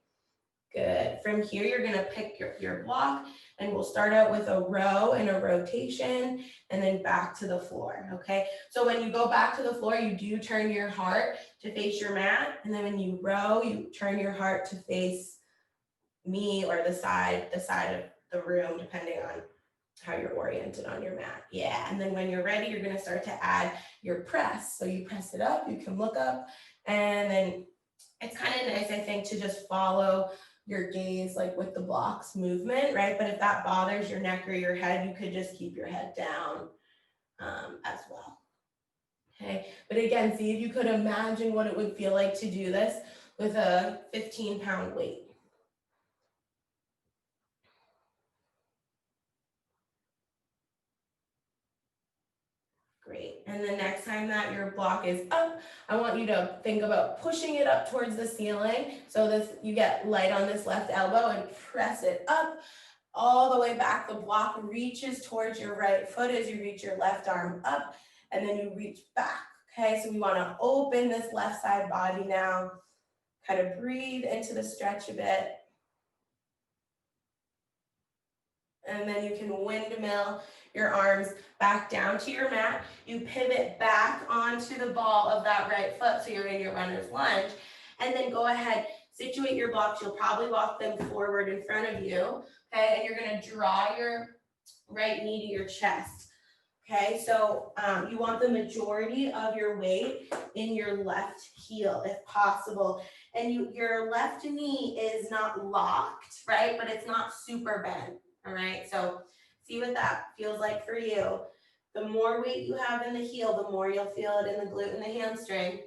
Good. From here, you're gonna pick your block, and we'll start out with a row and a rotation, and then back to the floor, okay? So when you go back to the floor, you do turn your heart to face your mat, and then when you row, you turn your heart to face me or the side of the room, depending on how you're oriented on your mat. Yeah, and then when you're ready, you're gonna start to add your press. So you press it up, you can look up, and then it's kind of nice, I think, to just follow your gaze like with the blocks movement, right? But if that bothers your neck or your head, you could just keep your head down as well. Okay, but again, see if you could imagine what it would feel like to do this with a 15-pound weight. Great. And the next time that your block is up, I want you to think about pushing it up towards the ceiling. So this, you get light on this left elbow and press it up all the way back. The block reaches towards your right foot as you reach your left arm up, and then you reach back. Okay, so we want to open this left side body now. Kind of breathe into the stretch a bit. And then you can windmill your arms back down to your mat. You pivot back onto the ball of that right foot, so you're in your runner's lunge. And then go ahead, situate your blocks. You'll probably walk them forward in front of you, okay? And you're gonna draw your right knee to your chest, okay? So you want the majority of your weight in your left heel, if possible. And your left knee is not locked, right? But it's not super bent. All right, so see what that feels like for you. The more weight you have in the heel, the more you'll feel it in the glute and the hamstring.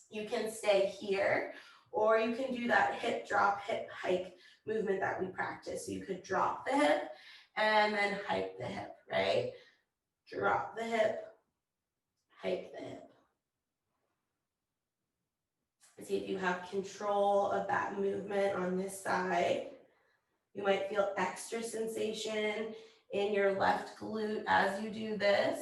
You can stay here, or you can do that hip drop, hip hike movement that we practice. So you could drop the hip and then hike the hip, right? Drop the hip, hike the hip. See if you have control of that movement on this side. You might feel extra sensation in your left glute as you do this,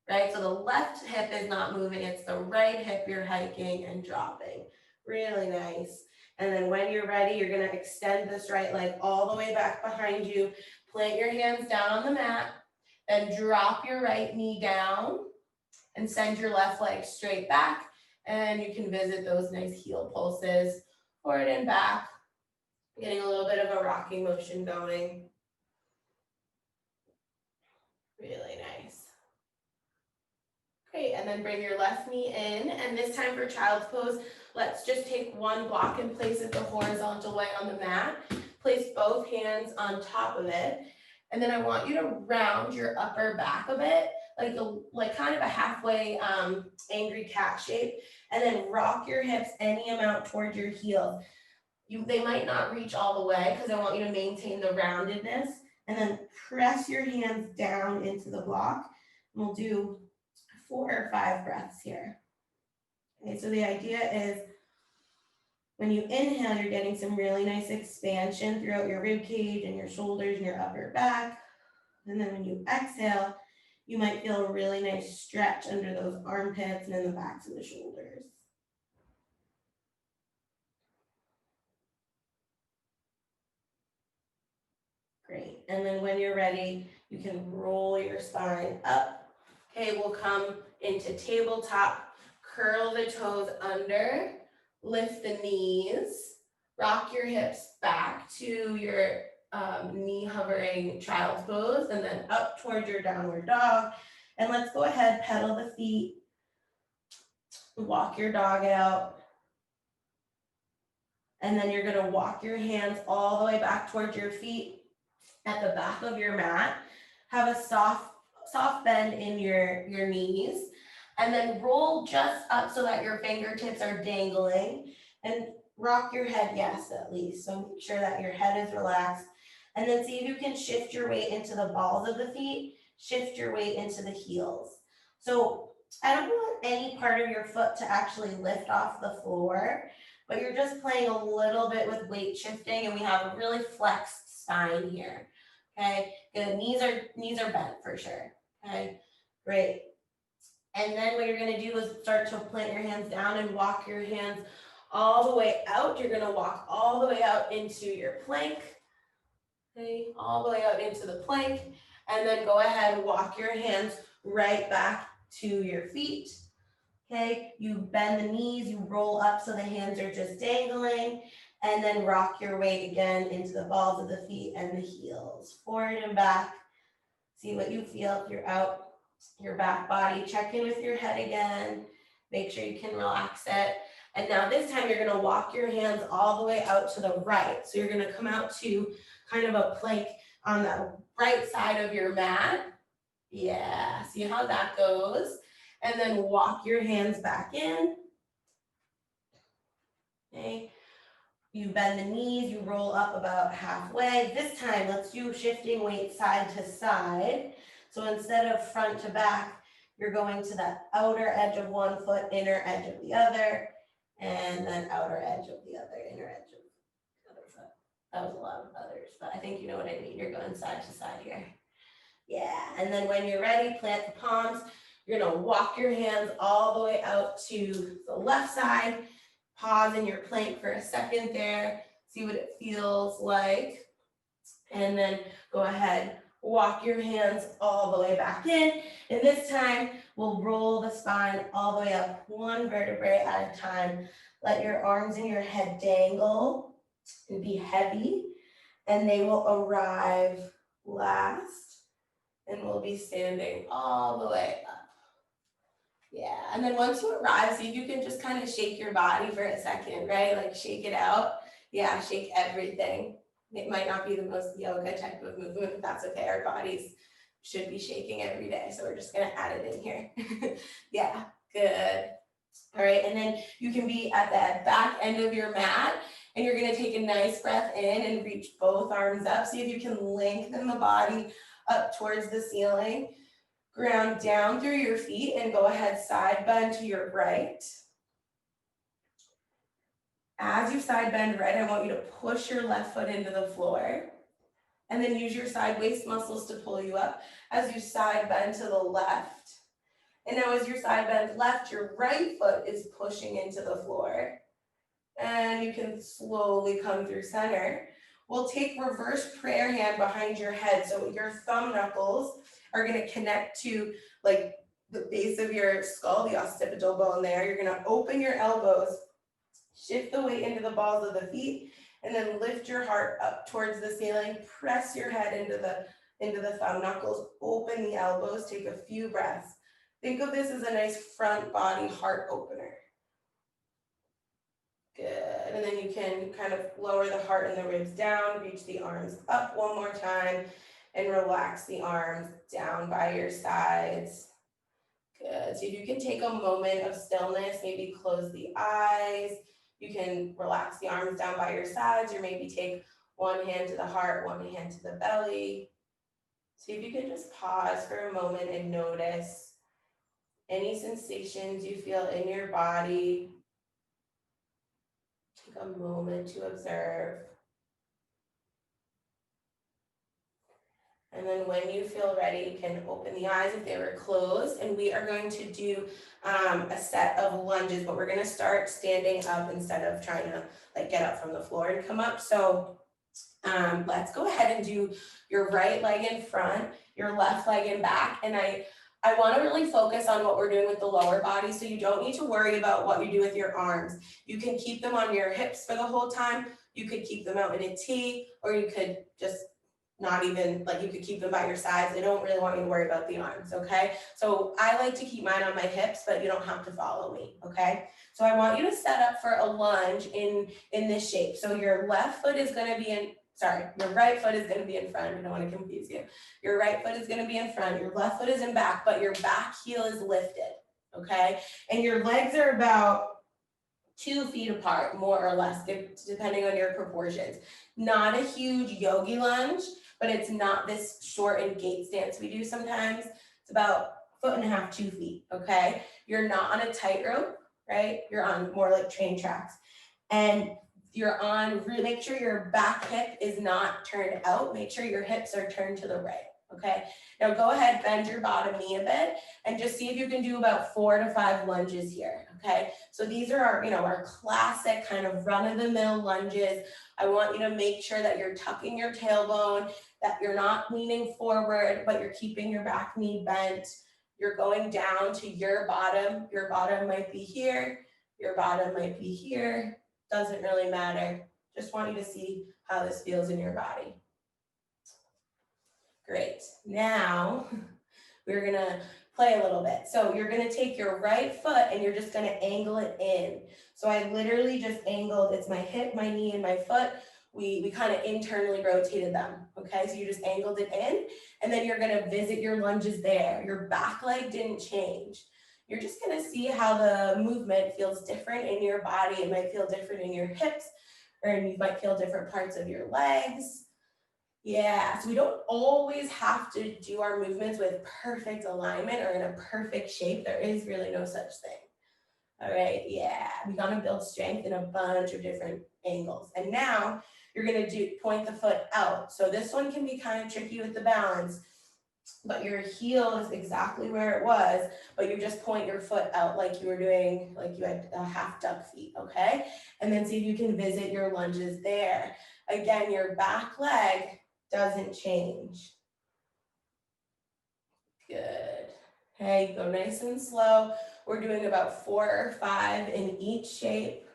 right? So the left hip is not moving, it's the right hip you're hiking and dropping. Really nice. And then when you're ready, you're gonna extend this right leg all the way back behind you, plant your hands down on the mat, then drop your right knee down and send your left leg straight back. And you can visit those nice heel pulses, forward and back. Getting a little bit of a rocking motion going. Really nice. Great, and then bring your left knee in, and this time for child's pose, let's just take one block and place it the horizontal way on the mat. Place both hands on top of it, and then I want you to round your upper back a bit, like kind of a halfway angry cat shape, and then rock your hips any amount towards your heels. They might not reach all the way because I want you to maintain the roundedness, and then press your hands down into the block. And we'll do 4 or 5 breaths here. Okay, so the idea is when you inhale, you're getting some really nice expansion throughout your rib cage and your shoulders and your upper back. And then when you exhale, you might feel a really nice stretch under those armpits and in the backs of the shoulders. Great. And then when you're ready, you can roll your spine up. Okay, we'll come into tabletop, curl the toes under, lift the knees, rock your hips back to your knee hovering child's pose, and then up towards your downward dog. And let's go ahead, pedal the feet, walk your dog out. And then you're gonna walk your hands all the way back towards your feet at the back of your mat. Have a soft bend in your knees, and then roll just up so that your fingertips are dangling, and rock your head, yes, at least. So make sure that your head is relaxed. And then see if you can shift your weight into the balls of the feet, shift your weight into the heels. So I don't want any part of your foot to actually lift off the floor, but you're just playing a little bit with weight shifting, and we have a really flexed spine here. Okay, good. Knees are bent for sure. Okay, great. And then what you're gonna do is start to plant your hands down and walk your hands all the way out. You're gonna walk all the way out into your plank. Okay, all the way out into the plank. And then go ahead and walk your hands right back to your feet. Okay, you bend the knees, you roll up so the hands are just dangling, and then rock your weight again into the balls of the feet and the heels, forward and back. See what you feel if you're out your back body. Check in with your head again. Make sure you can relax it. And now this time you're gonna walk your hands all the way out to the right. So you're gonna come out to kind of a plank on the right side of your mat. Yeah, see how that goes. And then walk your hands back in. Okay, you bend the knees, you roll up about halfway. This time, let's do shifting weight side to side. So instead of front to back, you're going to the outer edge of one foot, inner edge of the other, and then outer edge of the other, inner edge of the other foot. That was a lot of others, but I think you know what I mean. You're going side to side here. Yeah, and then when you're ready, plant the palms. You're gonna walk your hands all the way out to the left side. Pause in your plank for a second there. See what it feels like. And then go ahead, walk your hands all the way back in. And this time, we'll roll the spine all the way up, one vertebrae at a time. Let your arms and your head dangle and be heavy. And they will arrive last. And we'll be standing all the way up. Yeah, and then once you arrive, see if you can just kind of shake your body for a second, right? Like shake it out. Yeah, shake everything. It might not be the most yoga type of movement, but that's okay. Our bodies should be shaking every day. So we're just gonna add it in here. Yeah, good. All right, and then you can be at the back end of your mat, and you're gonna take a nice breath in and reach both arms up. See if you can lengthen the body up towards the ceiling. Ground down through your feet and go ahead, side bend to your right. As you side bend right, I want you to push your left foot into the floor, and then use your side waist muscles to pull you up as you side bend to the left. And now as your side bend left, your right foot is pushing into the floor. And you can slowly come through center. We'll take reverse prayer hand behind your head. So your thumb knuckles are gonna connect to like the base of your skull, the occipital bone there. You're gonna open your elbows, shift the weight into the balls of the feet, and then lift your heart up towards the ceiling. Press your head into the thumb knuckles, open the elbows, take a few breaths. Think of this as a nice front body heart opener. Good, and then you can kind of lower the heart and the ribs down, reach the arms up one more time, and relax the arms down by your sides. Good, so if you can take a moment of stillness, maybe close the eyes. You can relax the arms down by your sides, or maybe take one hand to the heart, one hand to the belly. See if you can just pause for a moment and notice any sensations you feel in your body. Take a moment to observe. And then when you feel ready, you can open the eyes if they were closed. And we are going to do a set of lunges, but we're gonna start standing up instead of trying to like get up from the floor and come up. So let's go ahead and do your right leg in front, your left leg in back. And I want to really focus on what we're doing with the lower body. So you don't need to worry about what you do with your arms. You can keep them on your hips for the whole time. You could keep them out in a T, or you could just not even, like you could keep them by your sides. I don't really want you to worry about the arms, okay? So I like to keep mine on my hips, but you don't have to follow me, okay? So I want you to set up for a lunge in this shape. So your left foot is gonna be in, your right foot is gonna be in front. I don't wanna confuse you. Your right foot is gonna be in front, your left foot is in back, but your back heel is lifted, okay? And your legs are about 2 feet apart, more or less, depending on your proportions. Not a huge yogi lunge, but it's not this shortened gate stance we do sometimes. It's about 1.5 to 2 feet, okay? You're not on a tightrope, right? You're on more like train tracks. And you're on, really make sure your back hip is not turned out. Make sure your hips are turned to the right, okay? Now go ahead, bend your bottom knee a bit and just see if you can do about 4 to 5 lunges here, okay? So these are our, our classic kind of run-of-the-mill lunges. I want you to make sure that you're tucking your tailbone, that you're not leaning forward, but you're keeping your back knee bent. You're going down to your bottom. Your bottom might be here. Your bottom might be here. Doesn't really matter. Just want you to see how this feels in your body. Great. Now we're gonna play a little bit. So you're gonna take your right foot and you're just gonna angle it in. So I literally just angled, it's my hip, my knee, and my foot. We kind of internally rotated them, okay? So you just angled it in, and then you're gonna visit your lunges there. Your back leg didn't change. You're just gonna see how the movement feels different in your body. It might feel different in your hips, or you might feel different parts of your legs. Yeah, so we don't always have to do our movements with perfect alignment or in a perfect shape. There is really no such thing. All right, yeah, we gotta build strength in a bunch of different angles. And now you're gonna point the foot out. So this one can be kind of tricky with the balance, but your heel is exactly where it was, but you just point your foot out like you were doing, like you had a half duck feet, okay? And then see if you can visit your lunges there. Again, your back leg doesn't change. Good. Okay, go nice and slow. We're doing about 4 or 5 in each shape.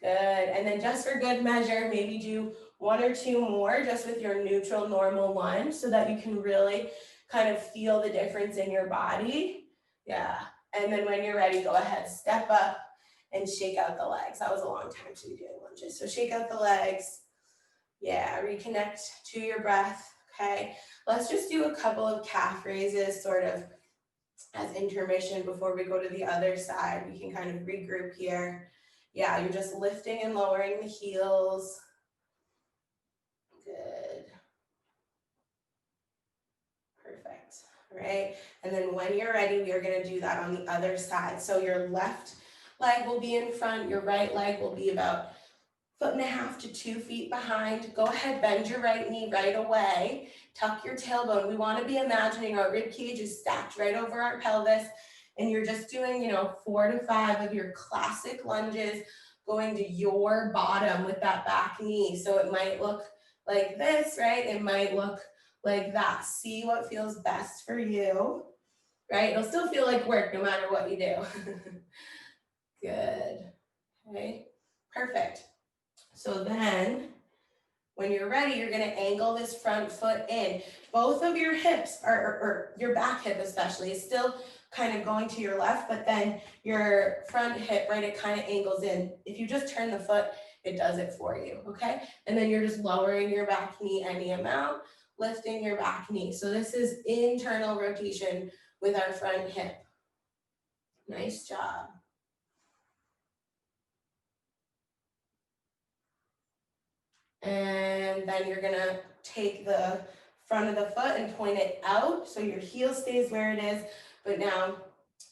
Good. And then just for good measure, maybe do 1 or 2 more just with your neutral normal lunge so that you can really kind of feel the difference in your body. Yeah. And then when you're ready, go ahead, step up and shake out the legs. That was a long time to be doing lunges. So shake out the legs. Yeah, reconnect to your breath, okay? Let's just do a couple of calf raises sort of as intermission before we go to the other side. We can kind of regroup here. Yeah, you're just lifting and lowering the heels. Good. Perfect, all right? And then when you're ready, we are gonna do that on the other side. So your left leg will be in front, your right leg will be about 1.5 to 2 feet behind. Go ahead, bend your right knee right away. Tuck your tailbone. We want to be imagining our rib cage is stacked right over our pelvis, and you're just doing, 4 to 5 of your classic lunges, going to your bottom with that back knee. So it might look like this, right? It might look like that. See what feels best for you, right? It'll still feel like work no matter what you do. Good. Okay, perfect. So then when you're ready, you're gonna angle this front foot in. Both of your hips or your back hip especially is still kind of going to your left, but then your front hip, right, it kind of angles in. If you just turn the foot, it does it for you, okay? And then you're just lowering your back knee any amount, lifting your back knee. So this is internal rotation with our front hip. Nice job. And then you're gonna take the front of the foot and point it out so your heel stays where it is, but now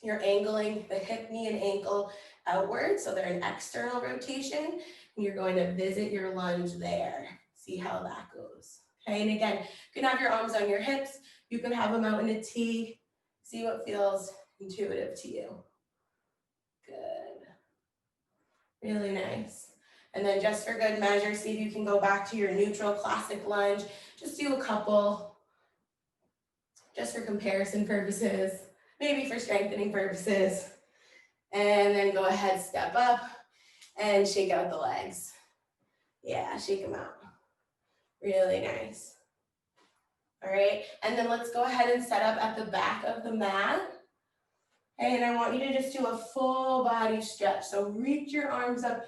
you're angling the hip, knee, and ankle outward, so they're an external rotation, and you're going to visit your lunge there. See how that goes. Okay, and again, you can have your arms on your hips, you can have them out in a T, see what feels intuitive to you. Good, really nice. And then just for good measure, see if you can go back to your neutral classic lunge. Just do a couple, just for comparison purposes, maybe for strengthening purposes. And then go ahead, step up and shake out the legs. Yeah, shake them out. Really nice. All right, and then let's go ahead and set up at the back of the mat. Okay, and I want you to just do a full body stretch. So reach your arms up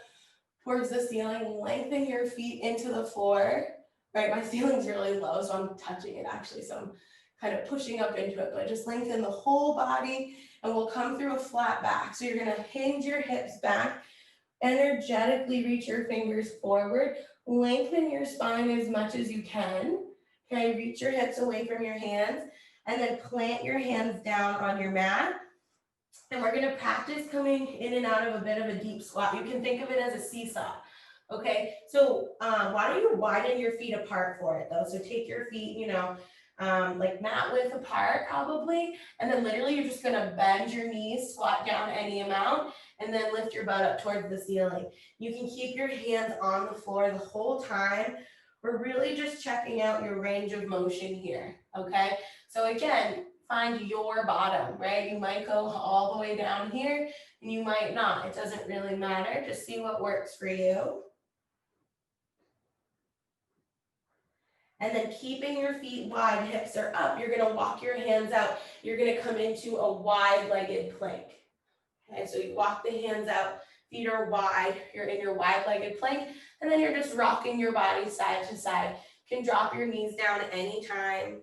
towards the ceiling, lengthen your feet into the floor. Right, my ceiling's really low, so I'm touching it actually, so I'm kind of pushing up into it, but just lengthen the whole body, and we'll come through a flat back. So you're gonna hinge your hips back, energetically reach your fingers forward, lengthen your spine as much as you can. Okay, reach your hips away from your hands, and then plant your hands down on your mat. And we're gonna practice coming in and out of a bit of a deep squat. You can think of it as a seesaw. Okay, so why don't you widen your feet apart for it though? So take your feet, like mat width apart probably, and then literally you're just gonna bend your knees, squat down any amount, and then lift your butt up towards the ceiling. You can keep your hands on the floor the whole time. We're really just checking out your range of motion here, okay? So again, find your bottom, right? You might go all the way down here and you might not. It doesn't really matter. Just see what works for you. And then keeping your feet wide, hips are up. You're gonna walk your hands out. You're gonna come into a wide-legged plank. Okay, so you walk the hands out, feet are wide, you're in your wide-legged plank, and then you're just rocking your body side to side. You can drop your knees down anytime.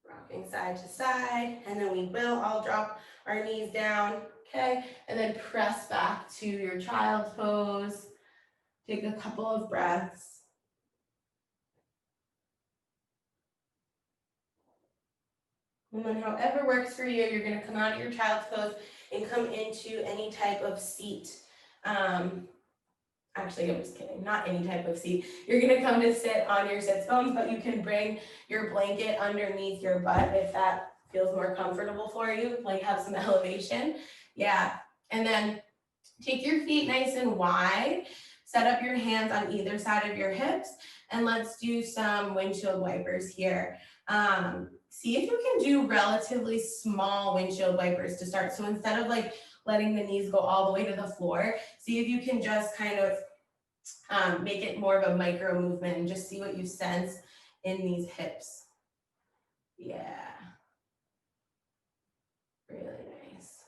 Rocking side to side, and then we will all drop our knees down, okay? And then press back to your child's pose. Take a couple of breaths. And then however works for you, you're gonna come out of your child's pose and come into any type of seat. Actually, I'm just kidding, not any type of seat. You're gonna come to sit on your sits bones, but you can bring your blanket underneath your butt if that feels more comfortable for you, like have some elevation. Yeah, and then take your feet nice and wide, set up your hands on either side of your hips, and let's do some windshield wipers here. See if you can do relatively small windshield wipers to start. So instead of like letting the knees go all the way to the floor, see if you can just kind of make it more of a micro movement and just see what you sense in these hips. Yeah, really nice.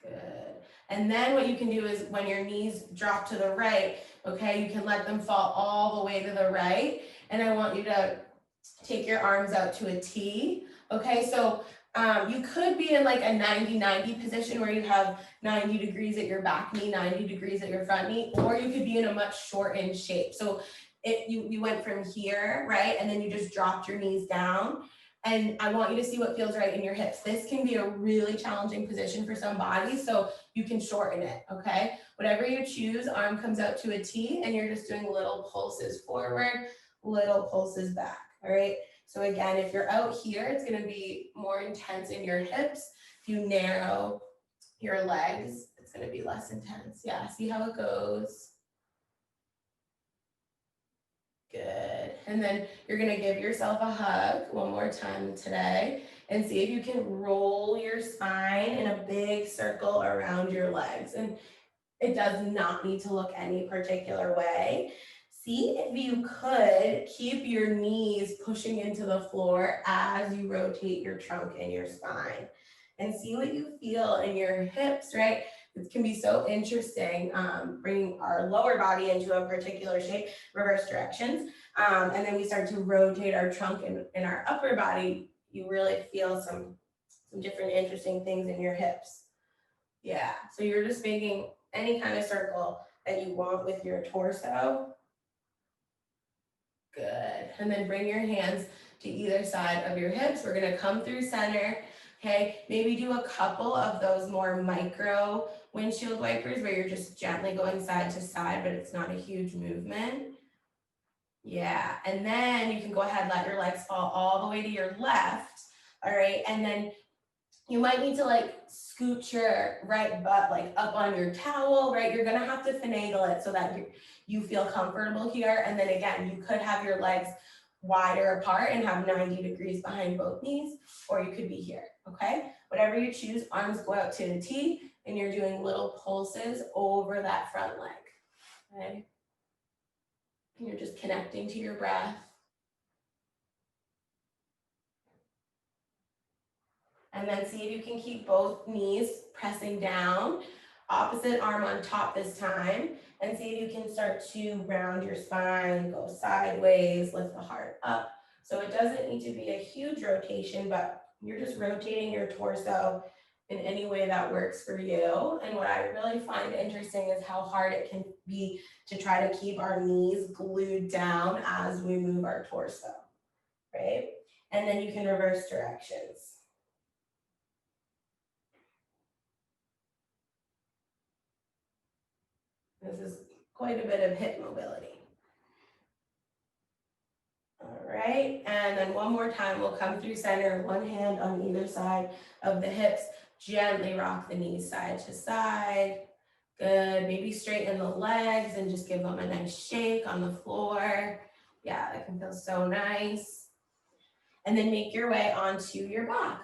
Good. And then what you can do is when your knees drop to the right, okay, you can let them fall all the way to the right. And I want you to take your arms out to a T. Okay, so you could be in like a 90-90 position where you have 90 degrees at your back knee, 90 degrees at your front knee, or you could be in a much shortened shape. So you went from here, right? And then you just dropped your knees down. And I want you to see what feels right in your hips. This can be a really challenging position for some bodies, so you can shorten it, okay? Whatever you choose, arm comes out to a T, and you're just doing little pulses forward, little pulses back, all right? So again, if you're out here, it's gonna be more intense in your hips. If you narrow your legs, it's gonna be less intense. Yeah, see how it goes. Good. And then you're gonna give yourself a hug one more time today and see if you can roll your spine in a big circle around your legs. And it does not need to look any particular way. See if you could keep your knees pushing into the floor as you rotate your trunk and your spine. And see what you feel in your hips, right? It can be so interesting, bringing our lower body into a particular shape, reverse directions. And then we start to rotate our trunk and our upper body. You really feel some different interesting things in your hips. Yeah, so you're just making any kind of circle that you want with your torso. Good. And then bring your hands to either side of your hips. We're gonna come through center, Okay, maybe do a couple of those more micro windshield wipers where you're just gently going side to side, but it's not a huge movement. Yeah, and then you can go ahead, let your legs fall all the way to your left. All right, and then you might need to like scoot your right butt like up on your towel, right? You're gonna have to finagle it so that you feel comfortable here. And then again, you could have your legs wider apart and have 90 degrees behind both knees, or you could be here, okay? Whatever you choose, arms go out to the T, and you're doing little pulses over that front leg, okay? And you're just connecting to your breath. And then see if you can keep both knees pressing down, opposite arm on top this time, and see if you can start to round your spine, go sideways, lift the heart up. So it doesn't need to be a huge rotation, but you're just rotating your torso in any way that works for you. And what I really find interesting is how hard it can be to try to keep our knees glued down as we move our torso, right? And then you can reverse directions. This is quite a bit of hip mobility. All right, and then one more time, we'll come through center, one hand on either side of the hips, gently rock the knees side to side. Good, maybe straighten the legs and just give them a nice shake on the floor. Yeah, that can feel so nice. And then make your way onto your back.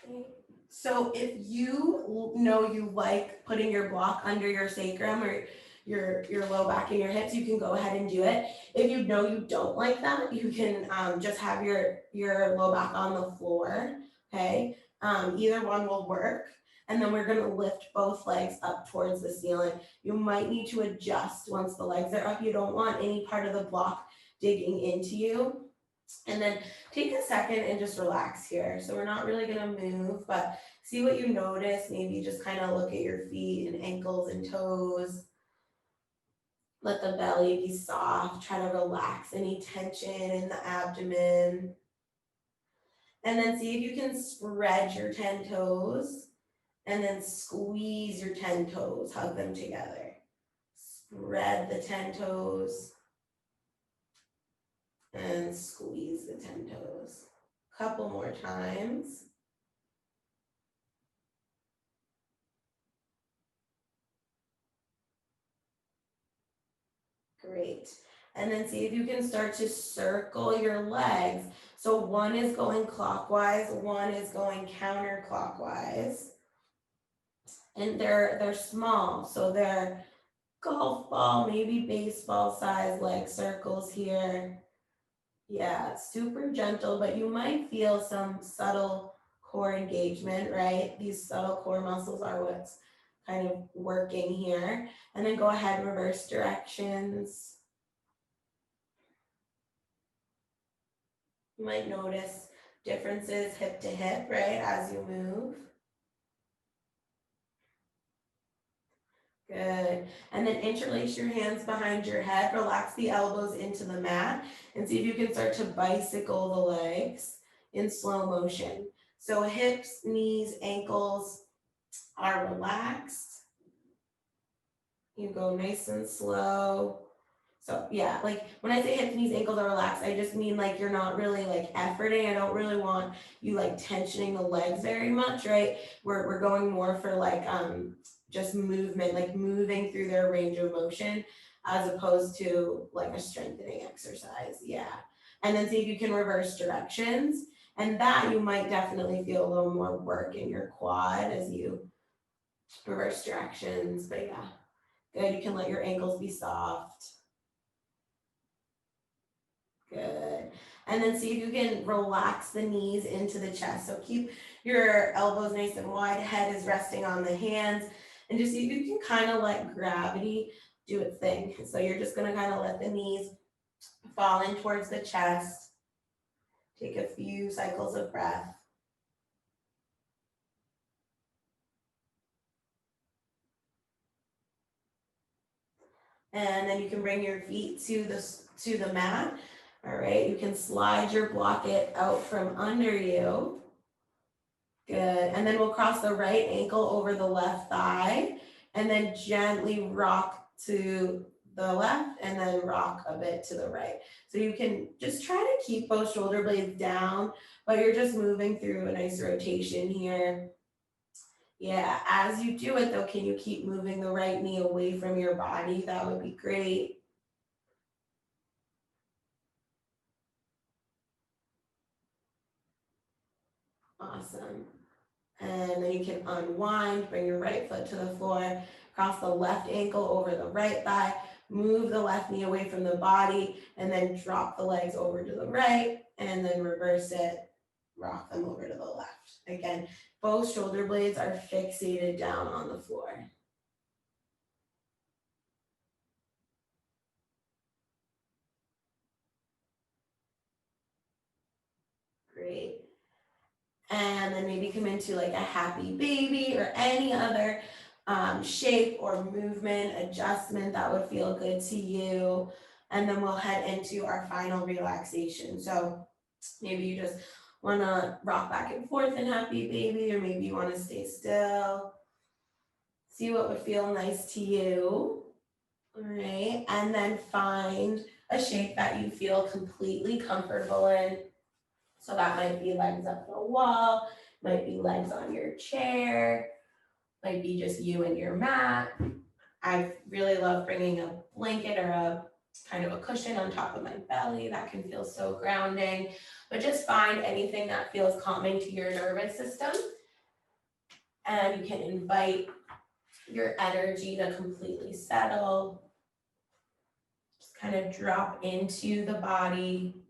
Okay. So if you know you like putting your block under your sacrum or your low back and your hips, you can go ahead and do it. If you know you don't like that, you can just have your low back on the floor, okay? Either one will work. And then we're gonna lift both legs up towards the ceiling. You might need to adjust once the legs are up. You don't want any part of the block digging into you. And then take a second and just relax here. So we're not really gonna move, but see what you notice. Maybe just kind of look at your feet and ankles and toes. Let the belly be soft. Try to relax any tension in the abdomen. And then see if you can spread your 10 toes and then squeeze your 10 toes. Hug them together. Spread the 10 toes and squeeze the 10 toes. Couple more times. Great. And then see if you can start to circle your legs. So one is going clockwise, one is going counterclockwise. And they're small, so they're golf ball, maybe baseball size leg circles here. Yeah, it's super gentle, but you might feel some subtle core engagement, right? These subtle core muscles are what's kind of working here. And then go ahead, reverse directions. You might notice differences hip to hip, right, as you move. Good. And then interlace your hands behind your head, relax the elbows into the mat, and see if you can start to bicycle the legs in slow motion. So hips, knees, ankles are relaxed. You go nice and slow. So yeah, like when I say hips, knees, ankles are relaxed, I just mean like you're not really like efforting. I don't really want you like tensioning the legs very much, right? We're going more for like just movement, like moving through their range of motion as opposed to like a strengthening exercise. Yeah. And then see if you can reverse directions. And that you might definitely feel a little more work in your quad as you reverse directions. But yeah, good. You can let your ankles be soft. Good. And then see if you can relax the knees into the chest. So keep your elbows nice and wide, head is resting on the hands, and just see if you can kind of let gravity do its thing. So you're just gonna kind of let the knees fall in towards the chest. Take a few cycles of breath. And then you can bring your feet to the mat. All right, you can slide your blocket out from under you. Good, and then we'll cross the right ankle over the left thigh and then gently rock to the left and then rock a bit to the right. So you can just try to keep both shoulder blades down, but you're just moving through a nice rotation here. Yeah, as you do it though, can you keep moving the right knee away from your body? That would be great. Awesome. And then you can unwind, bring your right foot to the floor, cross the left ankle over the right thigh, move the left knee away from the body, and then drop the legs over to the right, and then reverse it, rock them over to the left. Again, both shoulder blades are fixated down on the floor. Great. And then maybe come into like a happy baby or any other shape or movement adjustment that would feel good to you. And then we'll head into our final relaxation. So maybe you just want to rock back and forth in happy baby, or maybe you want to stay still. See what would feel nice to you. All right. And then find a shape that you feel completely comfortable in. So that might be legs up the wall, might be legs on your chair, might be just you and your mat. I really love bringing a blanket or a kind of a cushion on top of my belly. That can feel so grounding. But just find anything that feels calming to your nervous system. And you can invite your energy to completely settle. Just kind of drop into the body.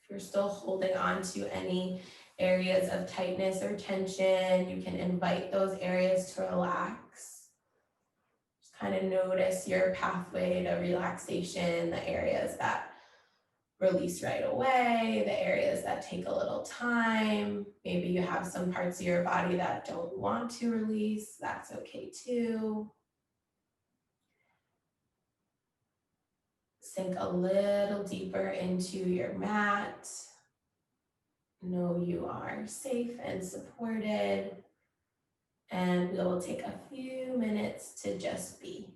If you're still holding on to any areas of tightness or tension, you can invite those areas to relax. Just kind of notice your pathway to relaxation, the areas that release right away, the areas that take a little time. Maybe you have some parts of your body that don't want to release. That's okay too. Sink a little deeper into your mat. Know you are safe and supported, and we will take a few minutes to just be.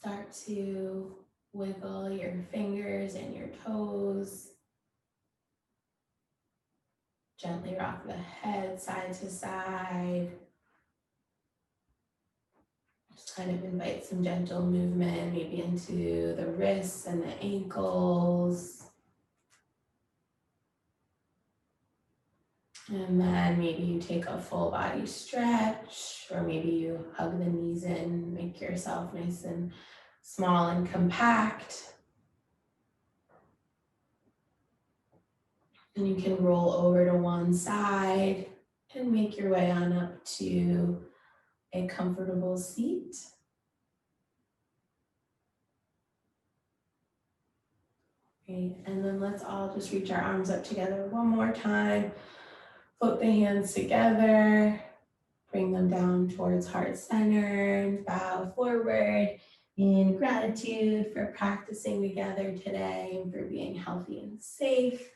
Start to wiggle your fingers and your toes. Gently rock the head side to side. Just kind of invite some gentle movement, maybe into the wrists and the ankles. And then maybe you take a full body stretch, or maybe you hug the knees in, make yourself nice and small and compact. And you can roll over to one side and make your way on up to a comfortable seat. Great, and then let's all just reach our arms up together one more time. Float the hands together, bring them down towards heart center and bow forward in gratitude for practicing together today and for being healthy and safe.